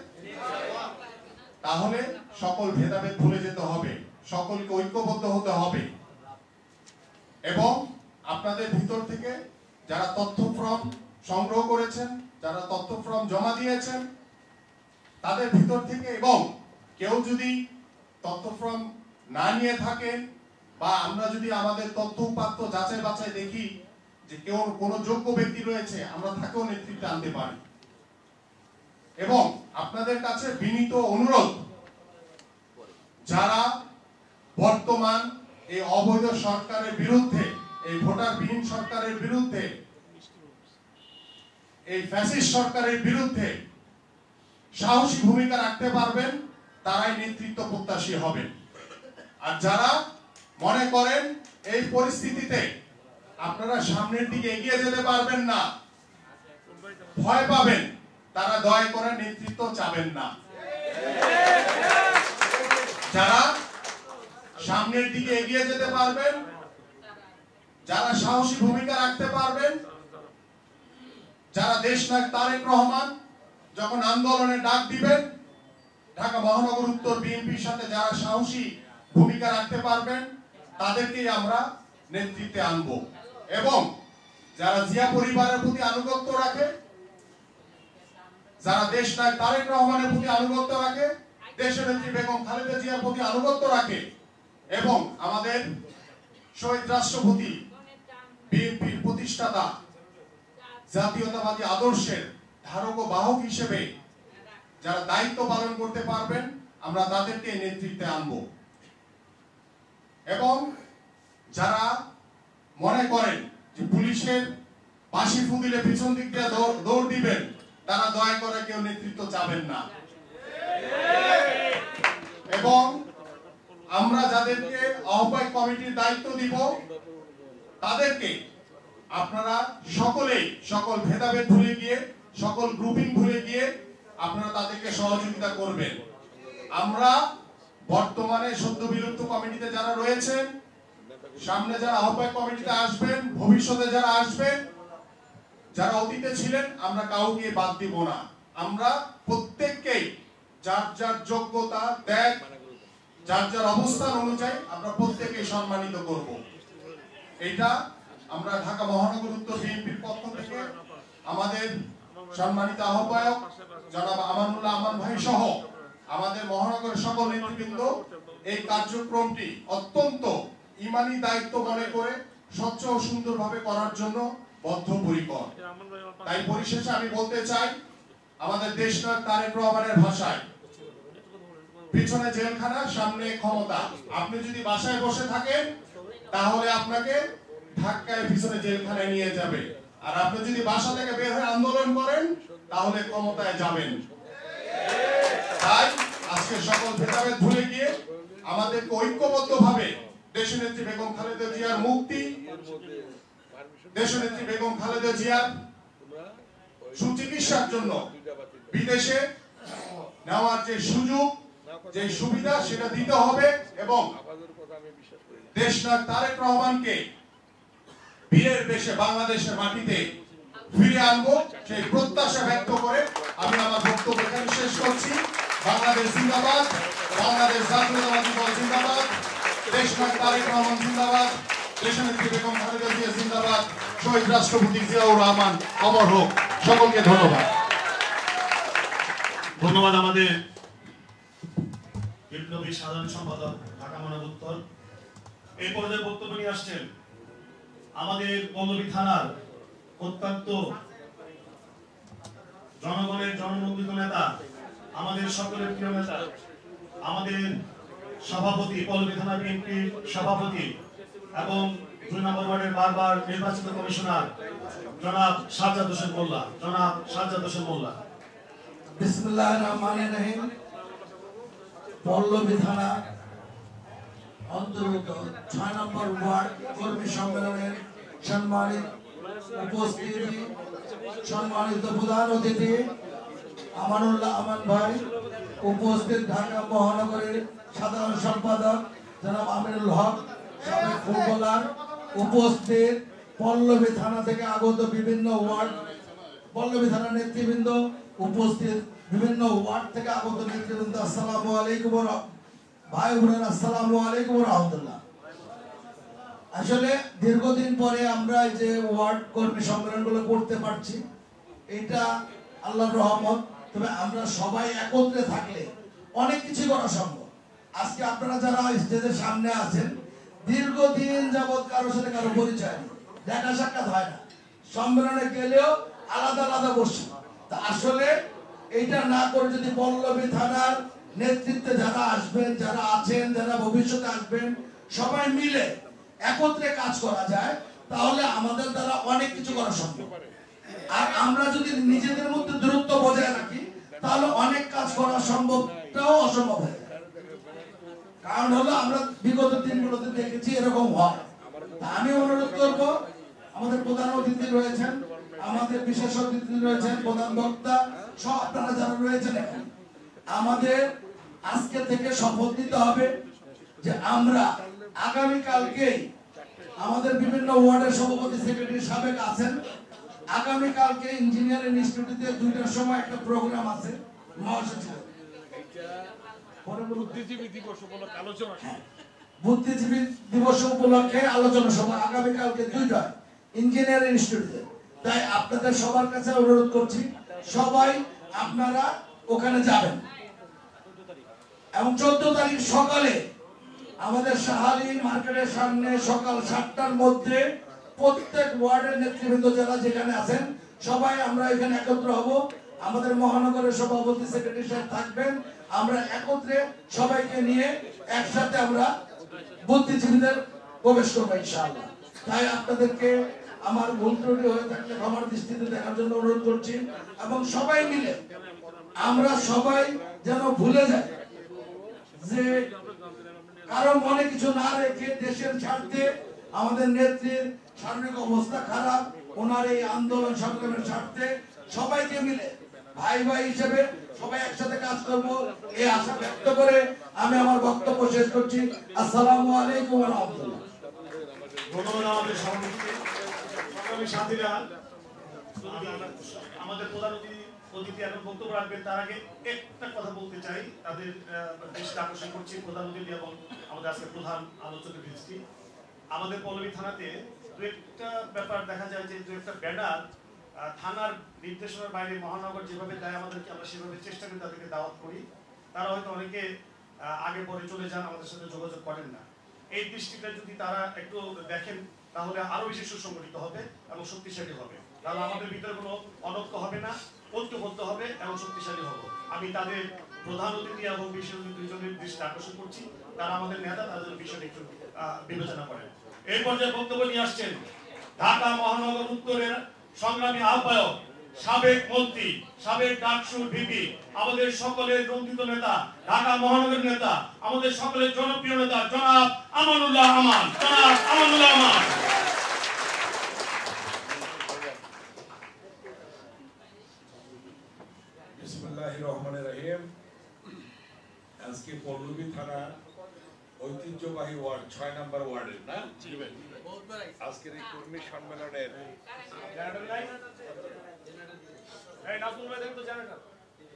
তাহলে সকল ভেদাভেদ ভুলে যেতে হবে, সকলকে ঐক্যবদ্ধ হতে হবে এবং আপনাদের ভিতর থেকে যারা তথ্য ফর্ম সংগ্রহ করেছেন, যারা তথ্য ফর্ম জমা দিয়েছেন, তাদের ভিতর থেকে এবং কেউ যদি তথ্য ফর্ম না নিয়ে থাকেন বা আমরা যদি আমাদের তথ্য উপাত্ত যাচাই বাছাই দেখি যে কেউ কোনো যোগ্য ব্যক্তি রয়েছে, আমরা তাকেও নেতৃত্বে আনতে পারি। এবং আপনাদের কাছে বিনীত অনুরোধ, যারা বর্তমান এই অবৈধ সরকারের বিরুদ্ধে, এই ভোটারবিহীন সরকারের বিরুদ্ধে, এই ফ্যাসিস্ট সরকারের বিরুদ্ধে সাহসী ভূমিকা রাখতে পারবেন, তারাই নেতৃত্ব প্রত্যাশী হবেন। আর যারা মনে করেন এই পরিস্থিতিতে আপনারা সামনের দিকে এগিয়ে যেতে পারবেন না, ভয় পাবেন, তারা দয়া করে নেতৃত্ব চাবেন না। যারা সামনের দিকে এগিয়ে যেতে পারবেন, যারা সাহসী ভূমিকা রাখতে পারবেন, যারা দেশনায়ক তারেক রহমান যখন আন্দোলনের ডাক দিবেন, ঢাকা মহানগর উত্তর বিএনপির সাথে যারা সাহসী ভূমিকা রাখতে পারবেন তাদেরকেই আমরা নেতৃত্বে আনবো। এবং যারা জিয়া পরিবারের প্রতি আনুগত্য রাখে, যারা দেশ নায়ক তারেক রহমানের প্রতি আনুগত্য রাখে, দেশনেত্রী বেগম খালেদা জিয়ার প্রতি আনুগত্য রাখে এবং আমাদের শহীদ রাষ্ট্রপতি বিএনপির প্রতিষ্ঠাতা জাতীয়তাবাদী আদর্শের ধারক ও বাহক হিসেবে যারা দায়িত্ব পালন করতে পারবেন আমরা তাদেরকে নেতৃত্বে আনব। এবং যারা মনে করেন যে পুলিশের বাঁশি ফু দিলে পিছন দিক দিয়ে দৌড় দিবেন, তারা দয়া করে কেউ নেতৃত্ব চাবেন না। এবং আমরা যাদেরকে আহ্বায়ক কমিটির দায়িত্ব দিব তাদেরকে আপনারা সকলেই সকল ভেদাভেদ ভুলে গিয়ে, সকল গ্রুপিং ভুলে গিয়ে আপনারা তাদেরকে সহযোগিতা করবেন। আমরা বর্তমানে সদ্য বিলুপ্ত কমিটিতে যারা রয়েছেন, সামনে যারা আহ্বায়ক কমিটিতে আসবেন, ভবিষ্যতে যারা আসবেন, যারা অতীতে ছিলেন, আমরা কাউকে বাদ দিব না। আমরা প্রত্যেককেই যার যার যোগ্যতা, ত্যাগ, যার যার অবস্থান অনুযায়ী আমরা প্রত্যেককে সম্মানিত করব। এটা আমরা ঢাকা মহানগর উত্তর বিএনপির পক্ষ থেকে আমাদের সম্মানিত আহ্বায়ক জনাব আমানুল্লাহ আমান ভাই সহ আমাদের মহানগরের সকল নেতৃবৃন্দ এই কার্যক্রমটি অত্যন্ত ইমানি দায়িত্ব মনে করে স্বচ্ছ ও সুন্দরভাবে করার জন্য বদ্ধপরিকর। তাই পরিশেষে আমি বলতে চাই, আমাদের দেশনায়ক তারেক রহমানের ভাষায়, পিছনে জেলখানা, সামনে ক্ষমতা। আপনি যদি বাসায় বসে থাকেন তাহলে আপনাকে ধাক্কায় পিছনে জেলখানায় নিয়ে যাবে, আর আপনি যদি বাসা থেকে বের হয়ে আন্দোলন করেন তাহলে ক্ষমতায় যাবেন। তাই আজকে সকল ভেদাভেদ ভুলে গিয়ে আমাদেরকে ঐক্যবদ্ধভাবে দেশনেত্রী বেগম খালেদা জিয়ার মুক্তি, দেশনেত্রী বেগম খালেদা জিয়ার সুচিকিৎসার জন্য বিদেশে নেওয়ার যে সুযোগ, যে সুবিধা, সেটা দিতে হবে এবং দেশনায়ক তারেক রহমানকে বীরের বেশে বাংলাদেশের মাটিতে ফিরে আনবো সেই প্রত্যাশা ব্যক্ত করে আমি আমার বক্তব্য এখানে শেষ করছি। বাংলাদেশ জিন্দাবাদ, বাংলাদেশ জাতীয়তাবাদী দল জিন্দাবাদ, দেশনায়ক তারেক রহমান জিন্দাবাদ, দেশনেত্রী বেগম খালেদা জিয়া জিন্দাবাদ, শহীদ রাষ্ট্রপতি জিয়াউর রহমান অমর হোক। সকলকে ধন্যবাদ। ধন্যবাদ আমাদের বিপ্লবী সাধারণ সম্পাদক ঢাকা মহানগর উত্তর। এই পর্যায়ে বক্তব্য নিয়ে আসছেন আমাদের পল্লবী থানার অত্যন্ত জনগণের জননন্দিত নেতা, আমাদের সকলের প্রিয় নেতা, আমাদের সভাপতি, পল্লবী থানা বিএনপির সভাপতি এবং 2 নম্বর ওয়ার্ডের বারবার নির্বাচিত কমিশনার জনাব সাজ্জাদ হোসেন মোল্লা। জনাব সাজ্জাদ হোসেন মোল্লা। বিসমিল্লাহির রহমানির রহিম। পল্লবী থানা অন্তর্গত 6 নম্বর ওয়ার্ড কর্মী সম্মেলনের সম্মানিত উপস্থিতি, সম্মানিত প্রধান অতিথি আমানুল্লাহ আমান ভাই, উপস্থিত ঢাকা মহানগরের সাধারণ সম্পাদক জনাব আমিনুল হক, সাবেক ফুটবলার, উপস্থিত পল্লবী থানা থেকে আগত বিভিন্ন ওয়ার্ড, পল্লবী থানার নেতৃবৃন্দ, উপস্থিত বিভিন্ন ওয়ার্ড থেকে আগত নেতৃবৃন্দ, আসসালামু আলাইকুম ভাই বোনেরা, আসসালামু আলাইকুম রাহমাতুল্লাহ। আসলে দীর্ঘদিন পরে আমরা এই যে ওয়ার্ড কর্মী সম্মেলনগুলো করতে পারছি, এটা আল্লাহর রহমত। তবে আমরা সবাই একত্রে থাকলে অনেক কিছু করা সম্ভব। আজকে আপনারা যারা স্টেজের সামনে আছেন, দীর্ঘদিন যাবৎ কারোর সাথে কারো পরিচয় নেই, দেখা সাক্ষাৎ হয় না, সম্মেলনে গেলেও আলাদা আলাদা বসে। তা আসলে এইটা না করে যদি পল্লবী থানার নেতৃত্বে যারা আসবেন, যারা আছেন, যারা ভবিষ্যতে আসবেন, সবাই মিলে একত্রে কাজ করা যায়, তাহলে আমাদের দ্বারা অনেক কিছু করা সম্ভব। আর আমরা যদি নিজেদের মধ্যে দূরত্ব বজায় রাখি, তাহলে অনেক কাজ করা সম্ভবটাও অসম্ভব হয়ে যায়। কারণ হলো আমরা বিগত দিনগুলোতে দেখেছি এরকম হয়। তা আমি অনুরোধ করব, আমাদের প্রধান অতিথি রয়েছেন, আমাদের বিশেষ অতিথি রয়েছেন, প্রধান বক্তা সব আপনারা যারা রয়েছেন এখানে, আমাদের আজকে থেকে শপথ নিতে হবে যে আমরা আগামীকালকে, আমাদের বিভিন্ন ওয়ার্ডের সভাপতি সেক্রেটারি সাবেক আছেন, আগামীকালকে ইঞ্জিনিয়ারিং ইনস্টিটিউটে 2টার সময় একটা প্রোগ্রাম আছে, বুদ্ধিজীবী দিবস উপলক্ষে আলোচনা সভা। বুদ্ধিজীবী দিবস উপলক্ষে আলোচনা সভা আগামীকালকে 2টায় ইঞ্জিনিয়ারিং ইনস্টিটিউটে। তাই আপনাদের সবার কাছে অনুরোধ করছি, সবাই আপনারা ওখানে যাবেন এবং 14 তারিখ সকালে আমাদের শাহালি মার্কেটের সামনে সকাল 7টার মধ্যে প্রত্যেক ওয়ার্ডের নেতৃবৃন্দ যারা যেখানে আছেন সবাই আমরা এখানে একত্র হব। আমাদের মহানগরের সভাপতি সেক্রেটারি সাহেব থাকবেন। আমরা একত্রে সবাইকে নিয়ে একসাথে আমরা বুদ্ধিজীবীদের প্রবেশ করবো ইনশাআল্লাহ। তাই আপনাদেরকে আমার ভুল ত্রুটি হয়ে থাকলে ক্ষমার দৃষ্টিতে দেখার জন্য অনুরোধ করছি এবং সবাই মিলে আমরা সবাই যেন ভুলে যাই যে কারো মনে কিছু না রেখে দেশের স্বার্থে আমাদের নেত্রীর শারীরিক অবস্থা খারাপ, ওনার এই আন্দোলন সংগ্রামের স্বার্থে সবাইকে মিলে ভাই ভাই হিসেবে সবাই একসাথে কাজ করব এই আশা ব্যক্ত করে আমি আমার বক্তব্য শেষ করছি। আসসালামু আলাইকুম ওয়া রাহমাতুল্লাহ। ধন্যবাদ আমাদের সভাপতিকে। সংগ্রামী সাথীরা, আমাদের প্রধান অতিথি এখন বক্তব্য রাখবেন, তার আগে একটা কথা বলতে চাই, তাদের দৃষ্টি আকর্ষণ করছি প্রধান অতিথি এবং আমাদের আজকে প্রধান আলোচকের দৃষ্টি। আমাদের পল্লবী থানাতে দু একটা ব্যাপার দেখা যায় যে দু একটা ব্যানার থানার নির্দেশনার বাইরে মহানগর যেভাবে দেয় আমাদেরকে, আমরা সেভাবে চেষ্টা করে তাদেরকে দাওয়াত করি। তারা হয়তো অনেকে আগে পরে চলে যান, আমাদের সাথে যোগাযোগ করেন না। এই দৃষ্টিটা যদি তারা একটু দেখেন তাহলে আরো বেশি সুসংগঠিত হবে এবং শক্তিশালী হবে। তাহলে আমাদের ভিতরে কোনো অনৈক্য হবে না, ঐক্যবদ্ধ হবে এবং শক্তিশালী হবে। আমি তাদের প্রধান অতিথি এবং বিশেষ অতিথি দুইজনের দৃষ্টি আকর্ষণ করছি। তারা আমাদের নেতা, তাদের বিষয়টা একটু বিবেচনা করেন। এই পর্যায়ে বক্তব্য নিয়ে আসছেন ঢাকা মহানগর উত্তরের সংগ্রামী আহ্বায়ক, সাবেক মন্ত্রী, সাবেক ডাকসুর ভিপি, আমাদের সকলের রঞ্জিত নেতা, ঢাকা মহানগর নেতা, আমাদের সকলের জনপ্রিয় নেতা জনাব আমানুল্লাহ আমান। জনাব আমানুল্লাহ আমান। বিসমিল্লাহির রহমানির রহিম। আজকে পল্লবী থানা ঐতিহ্যবাহী ওয়ার্ড 6 নম্বর ওয়ার্ডের না আজকের এই কর্মী সম্মেলনের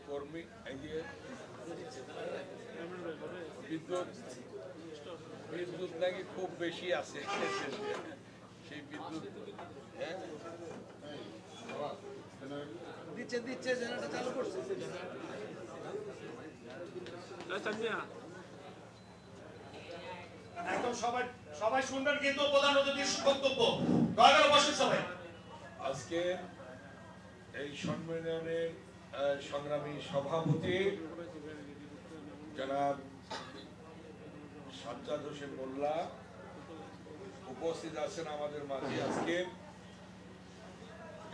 কর্মী বিদ্যুৎ নাকি খুব বেশি আছে, সেই বিদ্যুৎ দিচ্ছে জেনারেটর চালু করছে। একদম সবাই শুনবেন কিন্তু প্রধান অতিথির বক্তব্য। দয়া করে বসুন সবাই। আজকে এই সম্মেলনের সংগ্রামী সভাপতি জনাব সাজ্জাদ হোসেন মোল্লা উপস্থিত আছেন আমাদের মাঝে। আজকে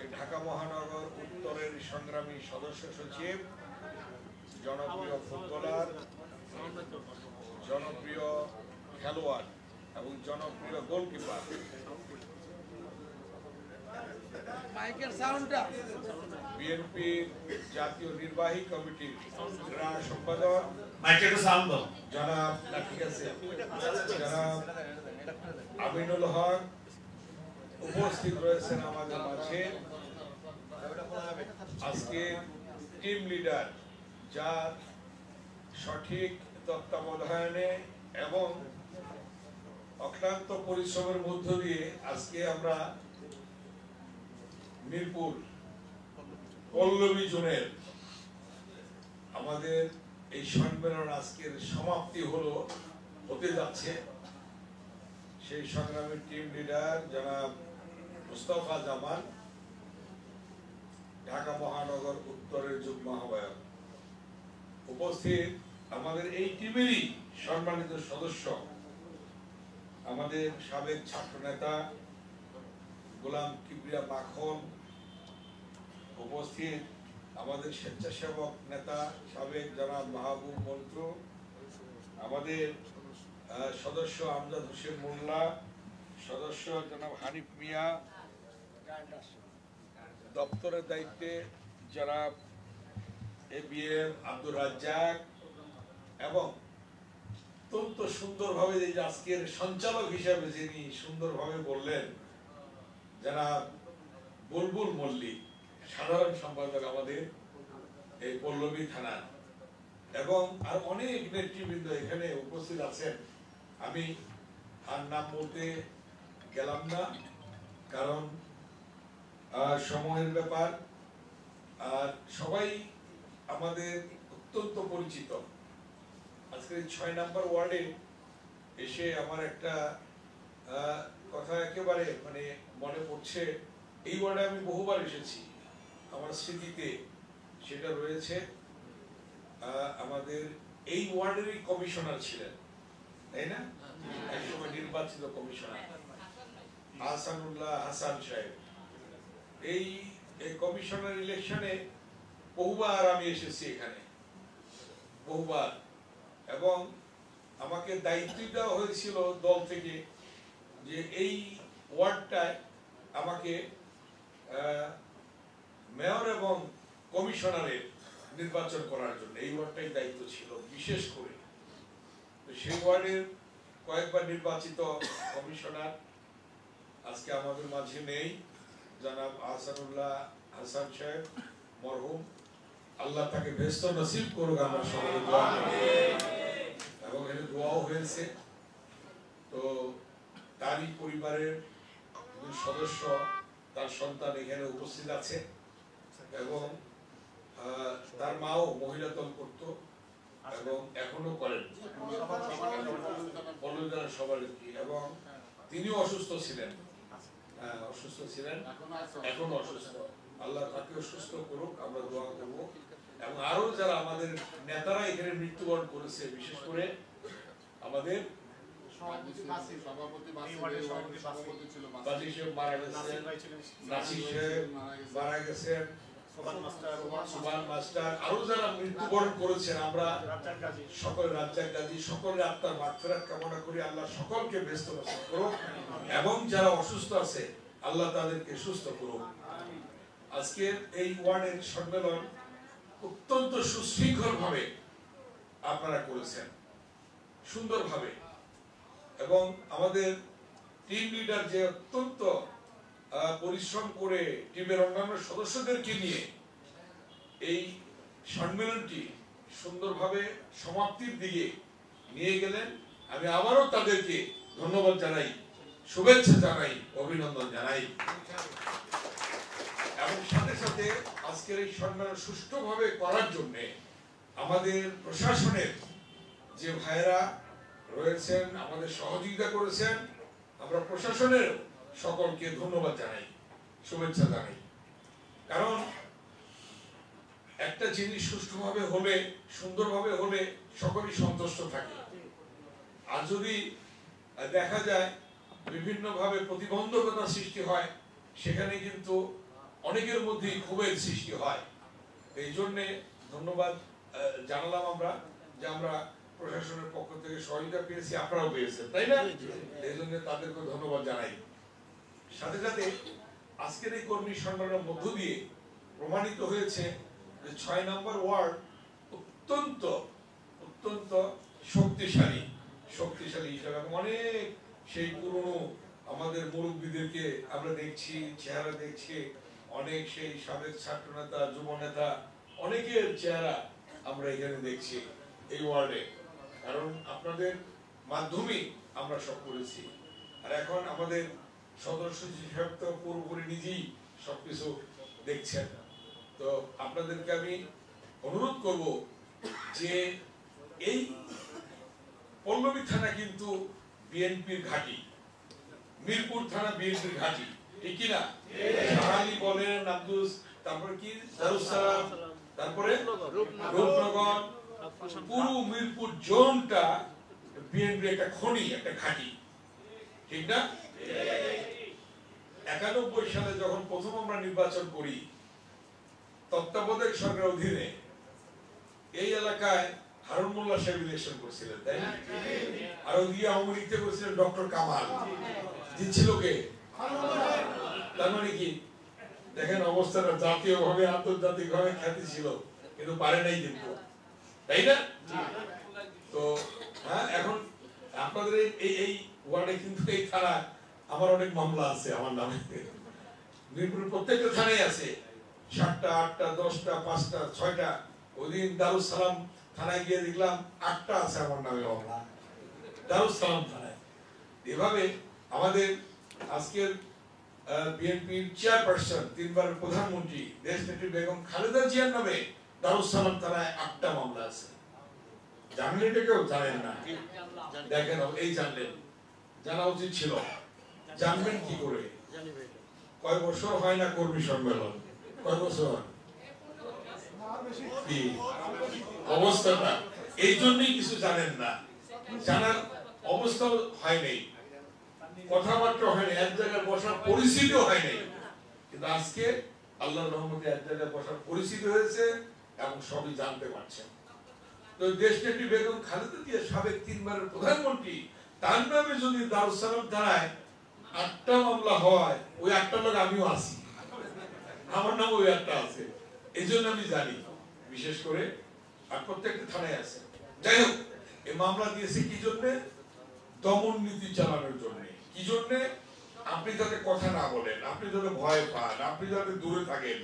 এই ঢাকা মহানগর উত্তরের সংগ্রামী সদস্য সচিব, জনপ্রিয় ফুটবলার, জনপ্রিয় খেলোয়াড় এবং জনপ্রিয় গোলকিপার, বিএনপি জাতীয় নির্বাহী কমিটির সম্পাদক জনাব আমিনুল হক উপস্থিত রয়েছেন আমাদের মাঝে। আজকে টিম লিডার, যার সঠিক তত্ত্বাবধানে এবং অক্লান্ত পরিশ্রমের মধ্য দিয়ে আজকে আমরা মিরপুর পল্লবী জোনের আমাদের এই সম্মেলন আজকের সমাপ্তি হতে যাচ্ছে। সেই সংগ্রামী টিম লিডার জনাব মুস্তাফা জামান, ঢাকা মহানগর উত্তরের যুগ্ম আহ্বায়ক, উপস্থিত আমাদের এই টিমেরই সম্মানিত সদস্য, আমাদের সাবেক ছাত্র নেতা গোলাম কিবরিয়া মাখন, উপস্থিত আমাদের স্বেচ্ছাসেবক নেতা সাবেক জনাব মাহবুব মন্ত্র, আমাদের সদস্য আমজাদ হোসেন মোল্লা, সদস্য জনাব হানিফ মিয়া, দপ্তরের দায়িত্বে জনাব এবিএম আব্দুর রাজ্জাক, এবং অত্যন্ত সুন্দরভাবে এই আজকের সঞ্চালক হিসাবে যিনি সুন্দরভাবে বললেন জনাব বুলবুল মল্লিক, সাধারণ সম্পাদক আমাদের এই পল্লবী থানার। এবং আর অনেক নেতৃবৃন্দ এখানে উপস্থিত আছেন। আমি আর নাম বলতে গেলাম না, কারণ সময়ের ব্যাপার। আর সবাই আমাদের অত্যন্ত পরিচিত। আজকে 6 নম্বর ওয়ার্ডে এসে আমার একটা কথা একেবারে মানে মনে পড়ছে। এই ওয়ার্ডে আমি বহুবার এসেছি, আমার স্মৃতিতে সেটা রয়েছে। আমাদের এই ওয়ার্ডেরই কমিশনার ছিলেন, তাই না? একসময় নির্বাচিত কমিশনার আহসানুল্লাহ হাসান সাহেব। এই কমিশনার ইলেকশনে বহুবার আমি এসেছি এখানে, বহুবার। এবং আমাকে দায়িত্ব দেওয়া হয়েছিল দল থেকে যে এই ওয়ার্ডটায় আমাকে মেয়র এবং কমিশনারের নির্বাচন করার জন্য এই ওয়ার্ডটাই দায়িত্ব ছিল বিশেষ করে। তো সেই ওয়ার্ডের কয়েকবার নির্বাচিত কমিশনার আজকে আমাদের মাঝে নেই, জনাব আহসানুল্লাহ হাসান সাহেব মরহুম। আল্লাহ তাকে ব্যস্ত নসিব করুক, আমরা সবাই দোয়া করি। এবং এর দোয়াও হয়েছে। তো তারই পরিবারের সদস্য, তার সন্তান এখানে উপস্থিত আছে এবং তার মাও মহিলা দল করত এবং এখনো করেন সভানেত্রী। এবং তিনিও অসুস্থ ছিলেন, অসুস্থ ছিলেন, এখনো অসুস্থ। আল্লাহ তাকেও সুস্থ করুক, আমরা দোয়া করব। এবং আরো যারা আমাদের নেতারা এখানে মৃত্যুবরণ করেছে, বিশেষ করে আমাদের আরো যারা মৃত্যুবরণ করেছেন, আমরা সকল রাজ্জাক গাজী সকলের আত্মার মাগফিরাত কামনা করি। আল্লাহ সকলকে ব্যস্ত করুক এবং যারা অসুস্থ আছে আল্লাহ তাদেরকে সুস্থ করুক। আজকের এই ওয়ার্ডের সম্মেলন অত্যন্ত সুশৃঙ্খল ভাবে আপনারা করেছেন, সুন্দরভাবে। এবং আমাদের টিম লিডার যে অত্যন্ত পরিশ্রম করে টিমের অন্যান্য সদস্যদেরকে নিয়ে এই সম্মেলনটি সুন্দরভাবে সমাপ্তির দিকে নিয়ে গেলেন। আমি আবারও তাদেরকে ধন্যবাদ জানাই, শুভেচ্ছা জানাই, অভিনন্দন জানাই। এবং সাথে সাথে আজকের এই সম্মেলন সুষ্ঠুভাবে করার জন্য আমাদের প্রশাসনের যে ভাইরা রয়েছেন, আমাদের সহযোগিতা করেছেন, আমরা প্রশাসনের সকলকে ধন্যবাদ জানাই, শুভেচ্ছা জানাই। কারণ একটা জিনিস সুষ্ঠুভাবে হলে, সুন্দরভাবে হলে সকলেই সন্তুষ্ট থাকে। আর যদি দেখা যায় বিভিন্ন ভাবে প্রতিবন্ধকতা সৃষ্টি হয়, সেখানে কিন্তু অনেকের মধ্যেই ক্ষোভের সৃষ্টি হয়। এই জন্যে ধন্যবাদ জানালাম আমরা, যে আমরা প্রশাসনের পক্ষ থেকে সহযোগিতা পেয়েছি, আপনারাও পেয়েছেন, তাই না? এই জন্য তাদেরকে ধন্যবাদ জানাই। সাথে সাথে আজকের এই কর্মী সম্মেলনের মধ্য দিয়ে প্রমাণিত হয়েছে যে 6 নম্বর ওয়ার্ড অত্যন্ত অত্যন্ত শক্তিশালী হিসাবে। অনেক সেই পুরনো আমাদের মুরব্বীদেরকে আমরা দেখছি, চেহারা দেখছি, অনেক সেই সাবেক ছাত্র নেতা, যুব নেতা, অনেকের চেহারা আমরা এখানে দেখছি এই ওয়ার্ডে। কারণ আপনাদের মাধ্যমে আমরা সব করেছি। আর এখন আমাদের সদস্য হিসেবে তো পুরোপুরি নিজেই সবকিছু দেখছেন। তো আপনাদেরকে আমি অনুরোধ করব যে এই পল্লবী থানা কিন্তু বিএনপির ঘাঁটি, মিরপুর থানা বিএনপির ঘাঁটি, ঠিক কিনা? শাহালি বলেন, আব্দুস, তারপরে কি দারুসালাম, তারপরে রূপনগর, পুরো মিরপুর জোনটা বিএনপির একটা খনি, একটা ঘাঁটি, ঠিক না? 91 সালে যখন প্রথম আমরা নির্বাচন করি তত্ত্বাবধায়ক সরকারের অধীনে, এই এলাকায় হারুন মোল্লা সাহেব ইলেকশন করছিলেন, তাই না? আর ওদিকে আওয়ামী লীগ থেকে করছিলেন ডক্টর কামাল, জিতছিল কে? তার মানে কি দেখেন অবস্থাটা জাতীয়ভাবে আন্তর্জাতিকভাবে খ্যাতি ছিল, কিন্তু পারে নাই কিন্তু, তাই না? তো হ্যাঁ, এখন আপনাদের এই ওয়ার্ডে কিন্তু এই থানা আমার অনেক মামলা আছে আমার নামে। মিরপুরের প্রত্যেকটা থানায় আছে, 7টা, 8টা, 10টা, 5টা, 6টা। ওই দিন দারুসালাম থানায় গিয়ে দেখলাম 8টা আছে আমার নামে মামলা, দারুস সালাম থানায়। এভাবে আমাদের আজকের বিএনপির চেয়ারপারসন, 3বারের প্রধানমন্ত্রী দেশনেত্রী বেগম খালেদা জিয়ার নামে দারুস সালাম থানায় 8টা মামলা আছে। জানেন এটা? কেউ জানেন না? দেখেন, এই জানলেন, জানা উচিত ছিল। জানবেন কি করে? কয় বছর হয় না কর্মী সম্মেলন? কয় বছর? কি অবস্থাটা? এই জন্যই কিছু জানেন না, জানার অবস্থা হয় নাই, কথাবার্তা হয় নাই, এক জায়গায় বসার পরিস্থিতিও হয় নাই। কিন্তু আজকে আল্লাহর রহমতে এক জায়গায় বসার পরিস্থিতি হয়েছে এবং সবই জানতে পারছেন। তো দেশনেত্রী বেগম খালেদা জিয়া সাবেক 3বারের প্রধানমন্ত্রী, তার নামে যদি দারুস সালাম থানায় 8টা মামলা হয়, ওই 8টার লোক আমিও আছি, আমার নাম ওই 8টা আছে, এই জন্য আমি জানি বিশেষ করে। আর প্রত্যেকটা থানায় আছে। যাই হোক, এই মামলা দিয়েছে কি জন্য? দমন নীতি চালানোর জন্য। কি জন্য? আপনি যাতে কথা না বলেন, আপনি যাতে ভয় পান, আপনি যাতে দূরে থাকেন,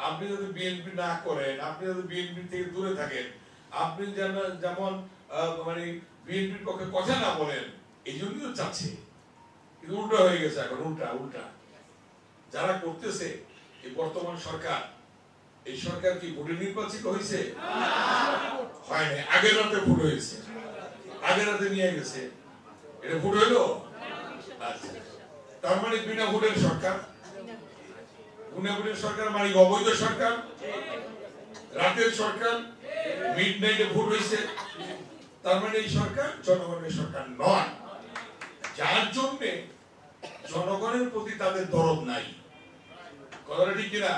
আপনি যদি বিএনপি না করেন, আপনি যদি বিএনপি থেকে দূরে থাকেন, আপনি যেমন মানে বিএনপির পক্ষে কথা না বলেন, এই জন্যই তো চাচ্ছে। কিন্তু উল্টা হয়ে গেছে এখন, উল্টা যারা করতেছে এই বর্তমান সরকার। এই সরকার কি ভোটে নির্বাচিত হয়েছে? হয় নাই, আগের রাতে ভোট হয়েছে, আগের রাতে নিয়ে গেছে, এটা ভোট হইলো? আচ্ছা, তার মানে বিনা ভোটের সরকার। বিনা ভোটের সরকার মানে অবৈধ সরকার, রাতের সরকার, মিডনাইটে ভোট হয়েছে। তার মানে এই সরকার জনগণের সরকার নয়, যার জন্য জনগণের প্রতি তাদের দরদ নাই। কথাটা ঠিক কিনা?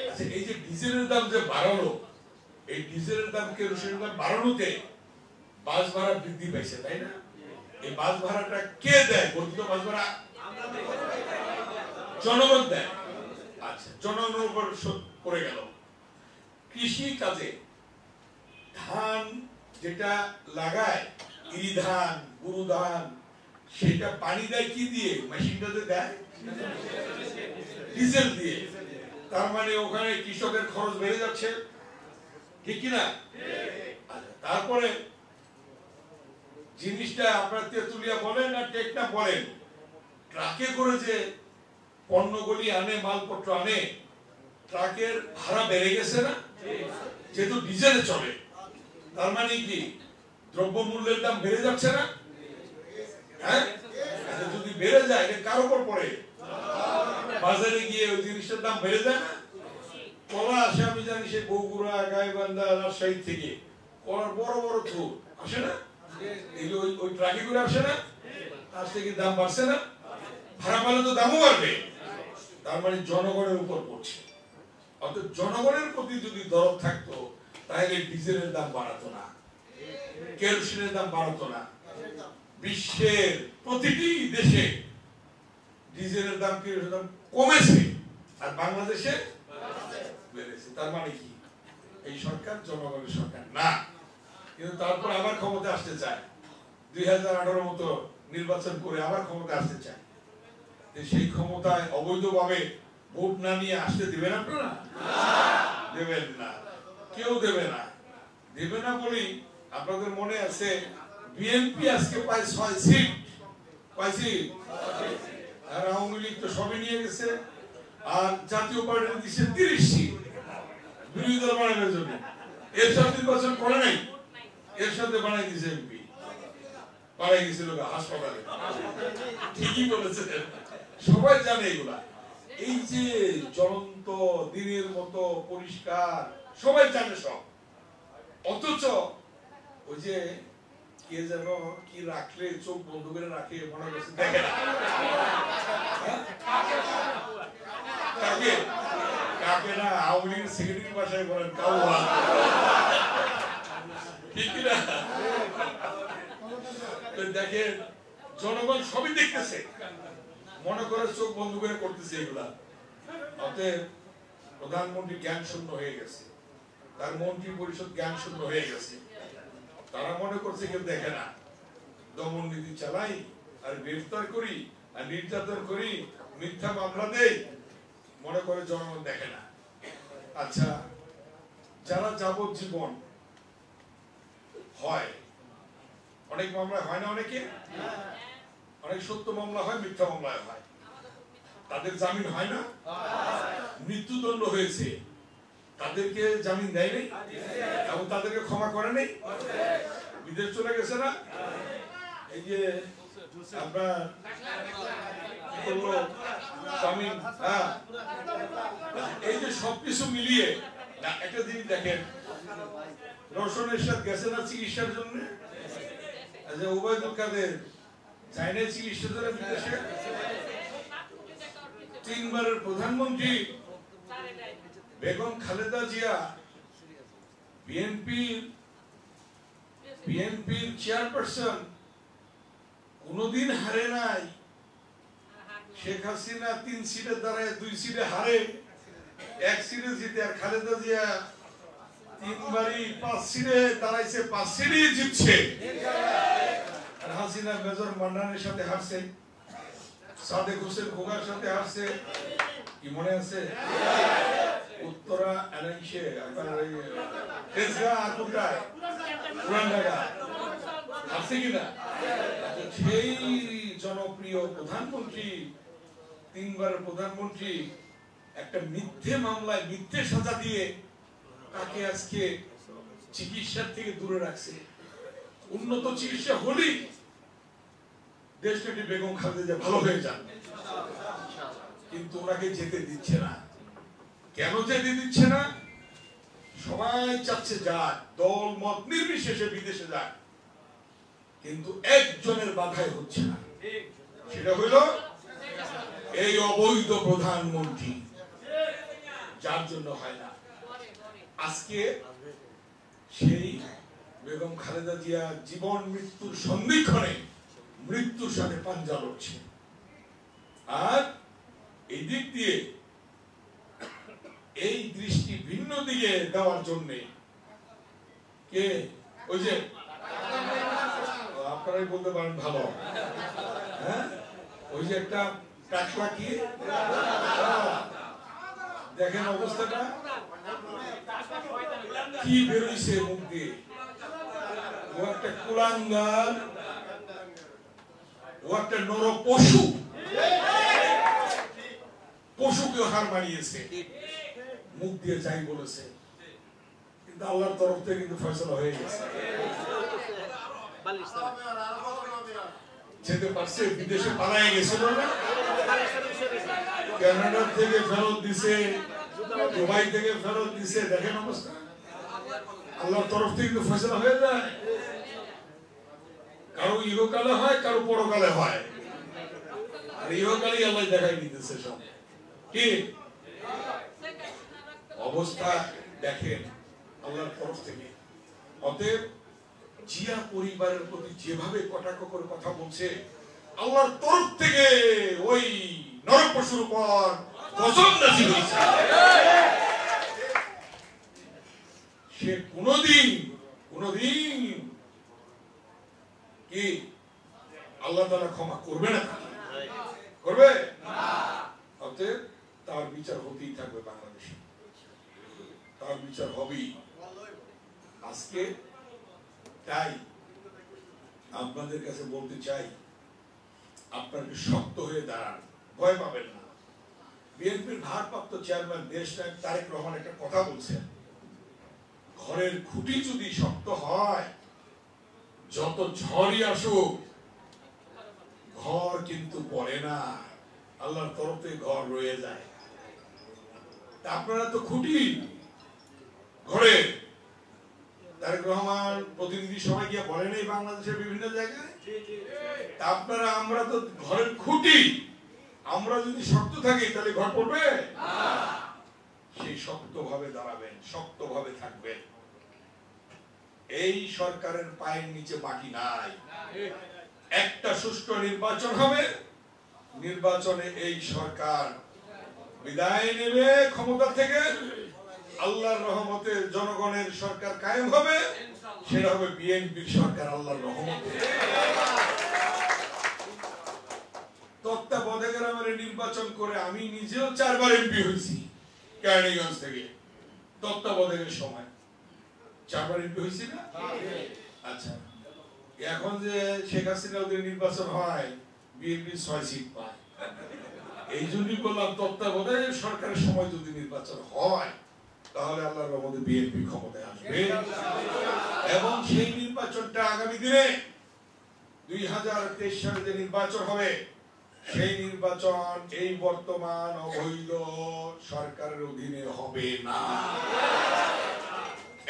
আচ্ছা, এই যে ডিজেলের দাম যে বাড়ালো, এই ডিজেলের দাম, কেরোসিনের দাম বাড়ানোতে বাস ভাড়া বৃদ্ধি পাইছে, তাই না? এই বাস ভাড়াটা কে দেয়? বর্ধিত বাস ভাড়া জনগণ দেয়। আচ্ছা, জনগণের উপর পড়ে গেল। কৃষি কাজে ধান যেটা লাগায়, ইরি ধান, গুরু ধান, সেটা পানি দেয় কি দিয়ে? মেশিনটাতে দেয় ডিজেল দিয়ে। তার মানে ওখানে কৃষকের খরচ বেড়ে যাচ্ছে, ঠিক কিনা? তারপরে জিনিসটা আপনার তেঁতুলিয়া বলেন আর টেকনা বলেন, ট্রাকে করে যে পণ্যগুলি আনে, মালপত্র আনে, ট্রাকের ভাড়া বেড়ে গেছে না? যেহেতু ডিজেলে চলে, তার মানে কি দ্রব্যমূল্যের দাম বেড়ে যাচ্ছে না? হ্যাঁ, যদি বেড়ে যায় এটা কার উপর পড়ে? বাজারে গিয়ে ওই জিনিসটার দাম বেড়ে যায় না? কলা আসে, আমি জানি সে বগুড়া, গাইবান্ধা, রাজশাহী থেকে কলার বড় বড় থুর আসে না? ওই ট্রাকে করে আসে না? আজ থেকে দাম বাড়ছে না? ভাড়া পালে তো দামও বাড়বে। তার মানে জনগণের উপর পড়ছে। অর্থাৎ জনগণের প্রতি যদি দরদ থাকতো, তাহলে ডিজেলের দাম বাড়াতো না, কেরোসিনের দাম বাড়াতো না। বিশ্বের প্রতিটি দেশে ডিজেলের দাম, কেরোসিনের দাম কমেছে, আর বাংলাদেশে বেড়েছে। তার মানে কি? এই সরকার জনগণের সরকার না। কিন্তু তারপর আবার ক্ষমতা আসতে চায়, 2018 মতো নির্বাচন করে আবার ক্ষমতা আসতে চায়। সেই ক্ষমতায় অবৈধভাবে ভোট না নিয়ে আসতে দেবেন আপনারা? দেবেন না, কেউ দেবে না। দেবে না বলেই আপনাদের মনে আছে বিএনপি আজকে পায় 6 সিট পাইছি, আর আওয়ামী লীগ তো সবই নিয়ে গেছে, আর জাতীয় পার্টি দিচ্ছে 30 সিট বিরোধী দল বানানোর জন্য। এর সাথে নির্বাচন করে নাই, এর সাথে বানাই দিয়েছে এমপি, বানাই গেছিল হাসপাতালে। ঠিকই বলেছেন, সবাই জানে এগুলা। এই যে জ্বলন্ত দিনের মতো পরিষ্কার, সবাই জানে সব। অথচ ওই যে কে যেন কি রাখলে চোখ বন্ধ করে রাখে, মনে করছে দেখে না। কাকে কাকে না? আওয়ামী লীগের সেক্রেটারি ভাষায় বলেন কাউয়া, ঠিক না? দেখেন, জনগণ সবই দেখতেছে, মনে করে চোখ বন্ধ করে করতেছে এগুলা। অতএব প্রধানমন্ত্রী জ্ঞান শূন্য হয়ে গেছে, তার মন্ত্রী পরিষদ জ্ঞান শূন্য হয়ে গেছে। তারা মনে করছে কেউ দেখে না, দমন নীতি চালাই আর গ্রেফতার করি আর নির্যাতন করি, মিথ্যা মামলা দেই, মনে করে জনগণ দেখে না। আচ্ছা, যারা যাবজ্জীবন হয়, অনেক মামলা হয় না, অনেকে অনেক সত্য মামলা হয়, মিথ্যা মামলা হয়, তাদের জামিন হয় না, মৃত্যুদণ্ড হয়েছে, তাদেরকে জামিন দেয় নাই এবং তাদেরকে ক্ষমা করে নাই, বিদেশ চলে গেছে না। এই যে আপনার জামিন, হ্যাঁ, এই যে সবকিছু মিলিয়ে না, একটা জিনিস দেখেন, রওশনের সাথে গেছে না চিকিৎসার জন্য, ওবায়দুল কাদের চাইনা চিকিৎসা দ্বারা বিদেশে, 3 বারের প্রধানমন্ত্রী বেগম খালেদা জিয়া বিএনপির চেয়ারপারসন, কোনদিন হারে নাই। শেখ হাসিনা 3 সিটে দাঁড়ায় 2 সিটে হারে, 1 সিটে জিতে, আর খালেদা জিয়া 3 বারই 5 সিটে দাঁড়াইছে, 5 সিটেই জিতছে। আর হাসিনা মেজর মান্নানের সাথে হারছে, সাদেক হোসেন খোকার সাথে হারছে, কি মনে আছে? উত্তরা এনাইশে আপনার ওই তেজগাঁ আর কোথায় পুরানঢাকা আছে কিনা? সেই জনপ্রিয় প্রধানমন্ত্রী, 3 বারের প্রধানমন্ত্রী, একটা মিথ্যে মামলায় মিথ্যে সাজা দিয়ে তাকে আজকে চিকিৎসার থেকে দূরে রাখছে। উন্নত চিকিৎসা হলেই দেশটি বেগম খালেদা ভালো হয়ে যান, কিন্তু ওনাকে যেতে দিচ্ছে না। কেন যেতে দিচ্ছে না? সবাই চাচ্ছে যাক, দল মত নির্বিশেষে বিদেশে যাক, কিন্তু একজনের বাধাই হচ্ছে না, সেটা হইল এই অবৈধ প্রধানমন্ত্রী, যার জন্য হয় না। আজকে সেই বেগম খালেদা জিয়া জীবন মৃত্যুর সন্ধিক্ষণে মৃত্যুর সাথে পাঞ্জা লড়ছে, আর এই দিক দিয়ে এই দৃষ্টি ভিন্ন দিকে দেওয়ার জন্য কে, ওই যে আপনারাই বলতে পারেন ভালো, হ্যাঁ, ওই যে একটা টাকলা কি দেখেন অবস্থাটা কি বেরোইছে মুখ দিয়ে, ও একটা কুলাঙ্গার, ও একটা নর পশু, পশুকে হার মানিয়েছে, মুখ দিয়ে যাই বলেছে, কিন্তু আল্লাহর তরফ থেকে কিন্তু ফয়সালা হয়ে গেছে, যেতে পারছে, বিদেশে পালায় গেছিল না, কানাডা থেকে ফেরত দিছে, দুবাই থেকে ফেরত দিছে, দেখেন অবস্থা, আল্লাহর তরফ থেকে কিন্তু ফয়সালা হয়ে যায়, কারো ইহকালে হয়, কারো পরকালে হয়, আর ইহকালেই আল্লাহ দেখাই দিতেছে সব, কি অবস্থা দেখেন আল্লাহর তরফ থেকে। অতএব জিয়া পরিবারের প্রতি যেভাবে কটাক্ষ করে কথা বলছে, আল্লাহর তরফ থেকে ওই নরপশুর উপর গজব নাযিল হয়েছে, সে কোনদিন কি আল্লাহ তাআলা ক্ষমা করবে না, করবে? অতএব তার বিচার হতেই থাকবে, বাংলাদেশে তার বিচার হবেই। আজকে তাই আপনাদের কাছে বলতে চাই, আপনাকে শক্ত হয়ে দাঁড়ান, ভয় পাবেন না। বিএনপির ভারপ্রাপ্ত চেয়ারম্যান দেশনায়ক তারেক রহমান একটা কথা বলছেন, ঘরের খুঁটি যদি শক্ত হয়, যত ঝড়ই আসুক ঘর কিন্তু পড়ে না, আল্লাহর তরফে ঘর রয়ে যায়। আপনারা তো খুঁটি ঘরে, তারেক রহমান প্রতিনিধি সবাই গিয়ে বলেন এই বাংলাদেশের বিভিন্ন জায়গায়, আপনারা আমরা তো ঘরের খুঁটি, আমরা যদি শক্ত থাকি তাহলে ঘর পড়বে, সেই শক্তভাবে দাঁড়াবেন, শক্তভাবে থাকবেন। এই সরকারের পায়ের নিচে মাটি নাই, একটা সুষ্ঠু নির্বাচন হবে, নির্বাচনে এই সরকার বিদায় নেবে ক্ষমতা থেকে, আল্লাহর রহমতে জনগণের সরকার কায়েম হবে, সেটা হবে বিএনপির সরকার আল্লাহর রহমতে। তত্ত্বাবধায়কের নির্বাচন করে আমি নিজেও 4 বার এমপি হয়েছি কেরানীগঞ্জ থেকে, তত্ত্বাবধায়কের সময় 4 বার এমপি হয়েছি না, আচ্ছা, এখন যে শেখ হাসিনা ওদের নির্বাচন হয়, বিএনপি 6 সিট পায়। এই জন্যই বললাম তত্ত্বাবধায়ক সরকারের সময় যদি নির্বাচন হয় তাহলে আল্লাহর রহমতে বিএনপি ক্ষমতায় আসবে, এবং সেই নির্বাচনটা আগামী দিনে 2023 সালে যে নির্বাচন হবে সেই নির্বাচন এই বর্তমান অবৈধ সরকারের অধীনে হবে না।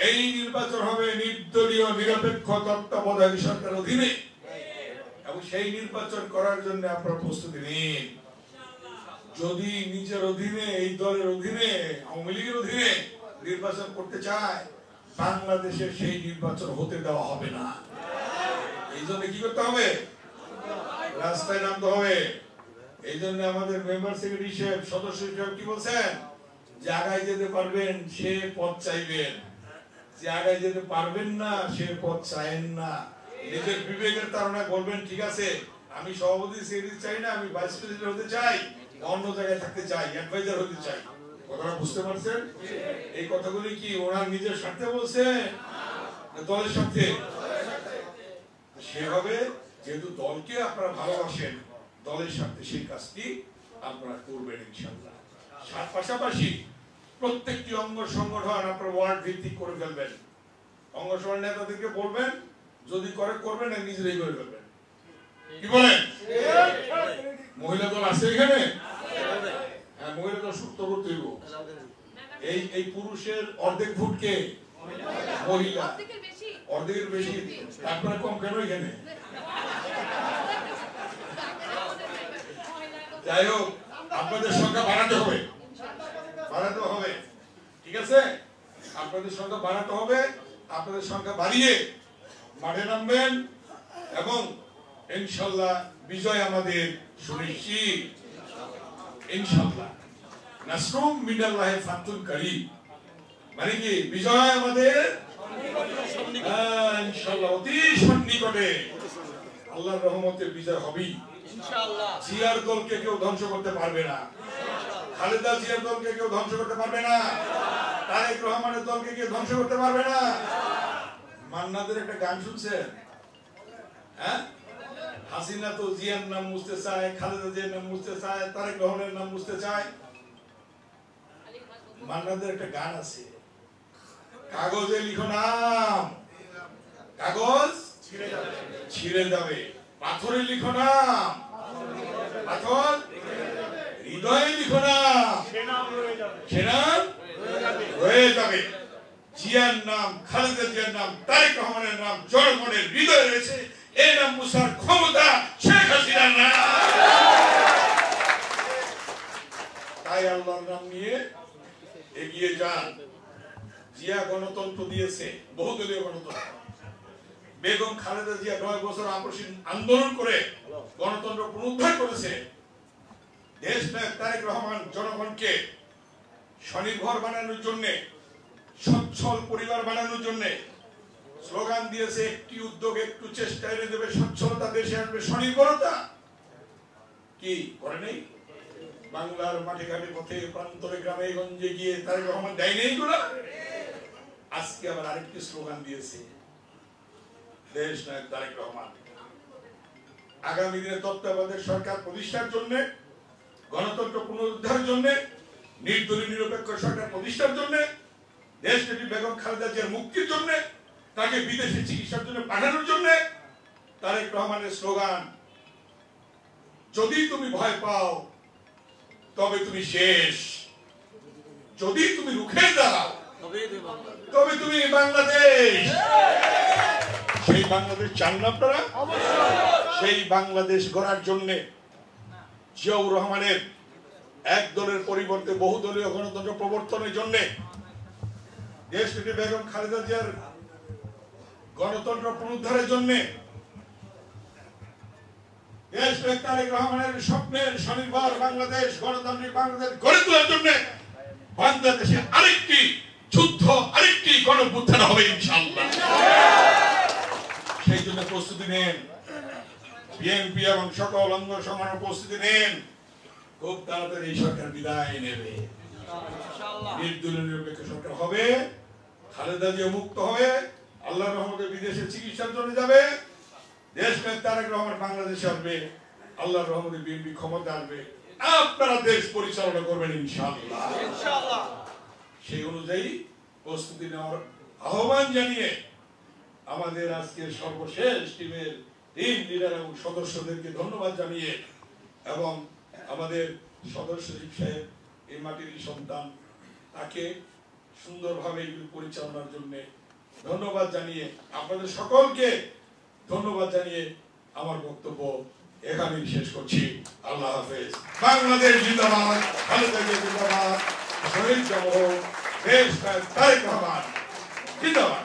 এই নির্বাচন হবে নির্দলীয় নিরপেক্ষ তত্ত্বাবধায়ক সরকারের অধীনে, এবং সেই নির্বাচন করার জন্য আপনারা প্রস্তুতি নিন। যদি নিজের অধীনে, এই দলের অধীনে, আওয়ামী লীগের অধীনে নির্বাচন করতে চায়, বাংলাদেশের সেই নির্বাচন হতে দেওয়া হবে না। এই জন্য কি করতে হবে? রাস্তায় নামতে হবে। এই জন্য আমাদের মেম্বার সেক্রেটারি সাহেব, সদস্য সাহেব কি বলছেন? যে আগায় যেতে পারবেন সে পথ চাইবেন, যে আগায় যেতে পারবেন না সে পথ চাইেন না। নিজের বিবেকের তাড়না বলবেন, ঠিক আছে আমি সভাপতি সেক্রেটারি চাই না, আমি ভাইস প্রেসিডেন্ট হতে চাই, অন্য জায়গায় থাকতে চাই, অ্যাডভাইজার হতে চাই। কথাটা বুঝতে পারছেন? এই কথাগুলি কি ওনার নিজের স্বার্থে বলছে না দলের স্বার্থে? সেভাবে যেহেতু দলকে আপনারা ভালোবাসেন, দলের স্বার্থে সেই কাজটি আপনারা করবেন ইনশাআল্লাহ। পাশাপাশি প্রত্যেকটি অঙ্গ সংগঠন আপনার ওয়ার্ড ভিত্তিক করে ফেলবেন। অঙ্গ সংগঠন নেতাদেরকে বলবেন, যদি করে করবেন না নিজেরাই করে ফেলবেন। কি বলেন? মহিলা দল আছে এখানে? হ্যাঁ, মহিলা দল সুস্থ করতে হইব। এই পুরুষের অর্ধেক ভোটকে মহিলা, অর্ধেকের বেশি, তারপরে কম কেন এখানে? যাই হোক, আপনাদের সংখ্যা বাড়াতে হবে, বাড়াতে হবে, ঠিক আছে? আপনাদের সংখ্যা বাড়াতে হবে। আপনাদের সংখ্যা বাড়িয়ে মাঠে নামবেন, এবং ইনশাআল্লাহ বিজয় আমাদের সুনিশ্চিত ইনশাআল্লাহ। নাসরুম মিনাল্লাহি ফাতুন কারীম, মানে কি বিজয় আমাদের ইনশাআল্লাহ অতি সন্নিকটে। আল্লাহর রহমতে বিজয় হবেই ইনশাআল্লাহ। জিয়ার দলকে কেউ ধ্বংস করতে পারবে না, খালেদা জিয়ার দলকে কেউ ধ্বংস করতে পারবে না, তারেক রহমানের দলকে কেউ ধ্বংস করতে পারবে না। মান্নাদের একটা গান শুনছেন? হ্যাঁ, হাসিনা তো জিয়ার নাম মুছতে চায়, খালেদা জিয়ার নাম মুছতে চায়, তারেক রহমানের নাম মুছতে চায়। মান্নাদের একটা গান আছে, কাগজে লিখো নাম, কাগজ ছিঁড়ে যাবে, পাথরে লিখো নাম, পাথর হৃদয়ে লিখো নাম, সে নাম রয়ে যাবে। জিয়ার নাম, খালেদা জিয়ার নাম, তারেক রহমানের নাম জনগণের হৃদয়ে রয়েছে। এই নাম মুছার ক্ষমতা শেখ হাসিনার না। তাই আল্লাহর নাম নিয়ে এগিয়ে যান। জিয়া গণতন্ত্র দিয়েছে, বহুদলীয় গণতন্ত্র। বেগম খালেদা জিয়া 9 বছর আপসীন আন্দোলন করে গণতন্ত্র পুনরুদ্ধার করেছে। দেশ নায়ক তারেক রহমান জনগণকে স্বনির্ভর বানানোর জন্য, সচ্ছল পরিবার বানানোর জন্য স্লোগান দিয়েছে, একটি উদ্যোগ একটু চেষ্টা এনে দেবে সচ্ছলতা, দেশে আসবে স্বনির্ভরতা। কি করে নেই? বাংলার মাঠে ঘাটে পথে প্রান্তরে গ্রামে গঞ্জে গিয়ে তারেক রহমান দেয়নি এগুলো। আজকে আবার আরেকটি স্লোগান দিয়েছে দেশ নায়ক তারেক রহমান। আগামী দিনে তত্ত্বাবধায়ক সরকার প্রতিষ্ঠার জন্য, গণতন্ত্র পুনরুদ্ধারের জন্য, নির্দলীয় নিরপেক্ষ সরকার প্রতিষ্ঠার জন্য, দেশনেত্রী বেগম খালেদা জিয়ার মুক্তির জন্য, তাকে বিদেশে চিকিৎসার জন্য পাঠানোর জন্য তারেক রহমানের স্লোগান, যদি তুমি ভয় পাও তবে তুমি শেষ, যদি তুমি রুখে দাও তবে তুমি বাংলাদেশ। সেই বাংলাদেশ চান না আপনারা? সেই বাংলাদেশ গড়ার জন্য জিয়াউর রহমানের এক দলের পরিবর্তে বহুদলীয় গণতন্ত্র প্রবর্তনের জন্য, দেশনেত্রী বেগম খালেদা জিয়ার গণতন্ত্র পুনরুদ্ধারের জন্য, দেশনায়ক তারেক রহমানের স্বপ্নের স্বনির্ভর বাংলাদেশ, গণতান্ত্রিক বাংলাদেশ গড়ে তোলার জন্য বাংলাদেশে আরেকটি যুদ্ধ, আরেকটি গণঅভ্যুত্থান হবে ইনশাআল্লাহ। সেই জন্য প্রস্তুতি নেন, বিএনপি এবং সকল অঙ্গ সংগঠন প্রস্তুতি নেন। খুব তাড়াতাড়ি এই সরকার বিদায় নেবে, নির্দলীয় নিরপেক্ষ সরকার হবে, খালেদা জিয়া মুক্ত হবে, আল্লাহর রহমতে বিদেশে চিকিৎসার জন্য যাবে, দেশ নেতা তারেক রহমান বাংলাদেশে আসবে, আল্লাহর রহমতে বিএনপি ক্ষমতা আসবে, আপনারা দেশ পরিচালনা করবেন ইনশাআল্লাহ। সেই অনুযায়ী প্রস্তুতি নেওয়ার আহ্বান জানিয়ে আমাদের আজকের সর্বশেষ টিমের টিম লিডার এবং সদস্যদেরকে ধন্যবাদ জানিয়ে এবং আমাদের সদস্য সচিব সাহেব এই মাটির সন্তান, তাকে সুন্দরভাবে এগুলি পরিচালনার জন্য ধন্যবাদ জানিয়ে আপনাদের সকলকে ধন্যবাদ জানিয়ে আমার বক্তব্য এখানেই শেষ করছি। আল্লাহ হাফেজ। বাংলাদেশ জিন্দাবাদ, খালেদা জিয়া জিন্দাবাদ, শহীদ জওহর, দেশ নায়ক তারেক রহমান জিন্দাবাদ।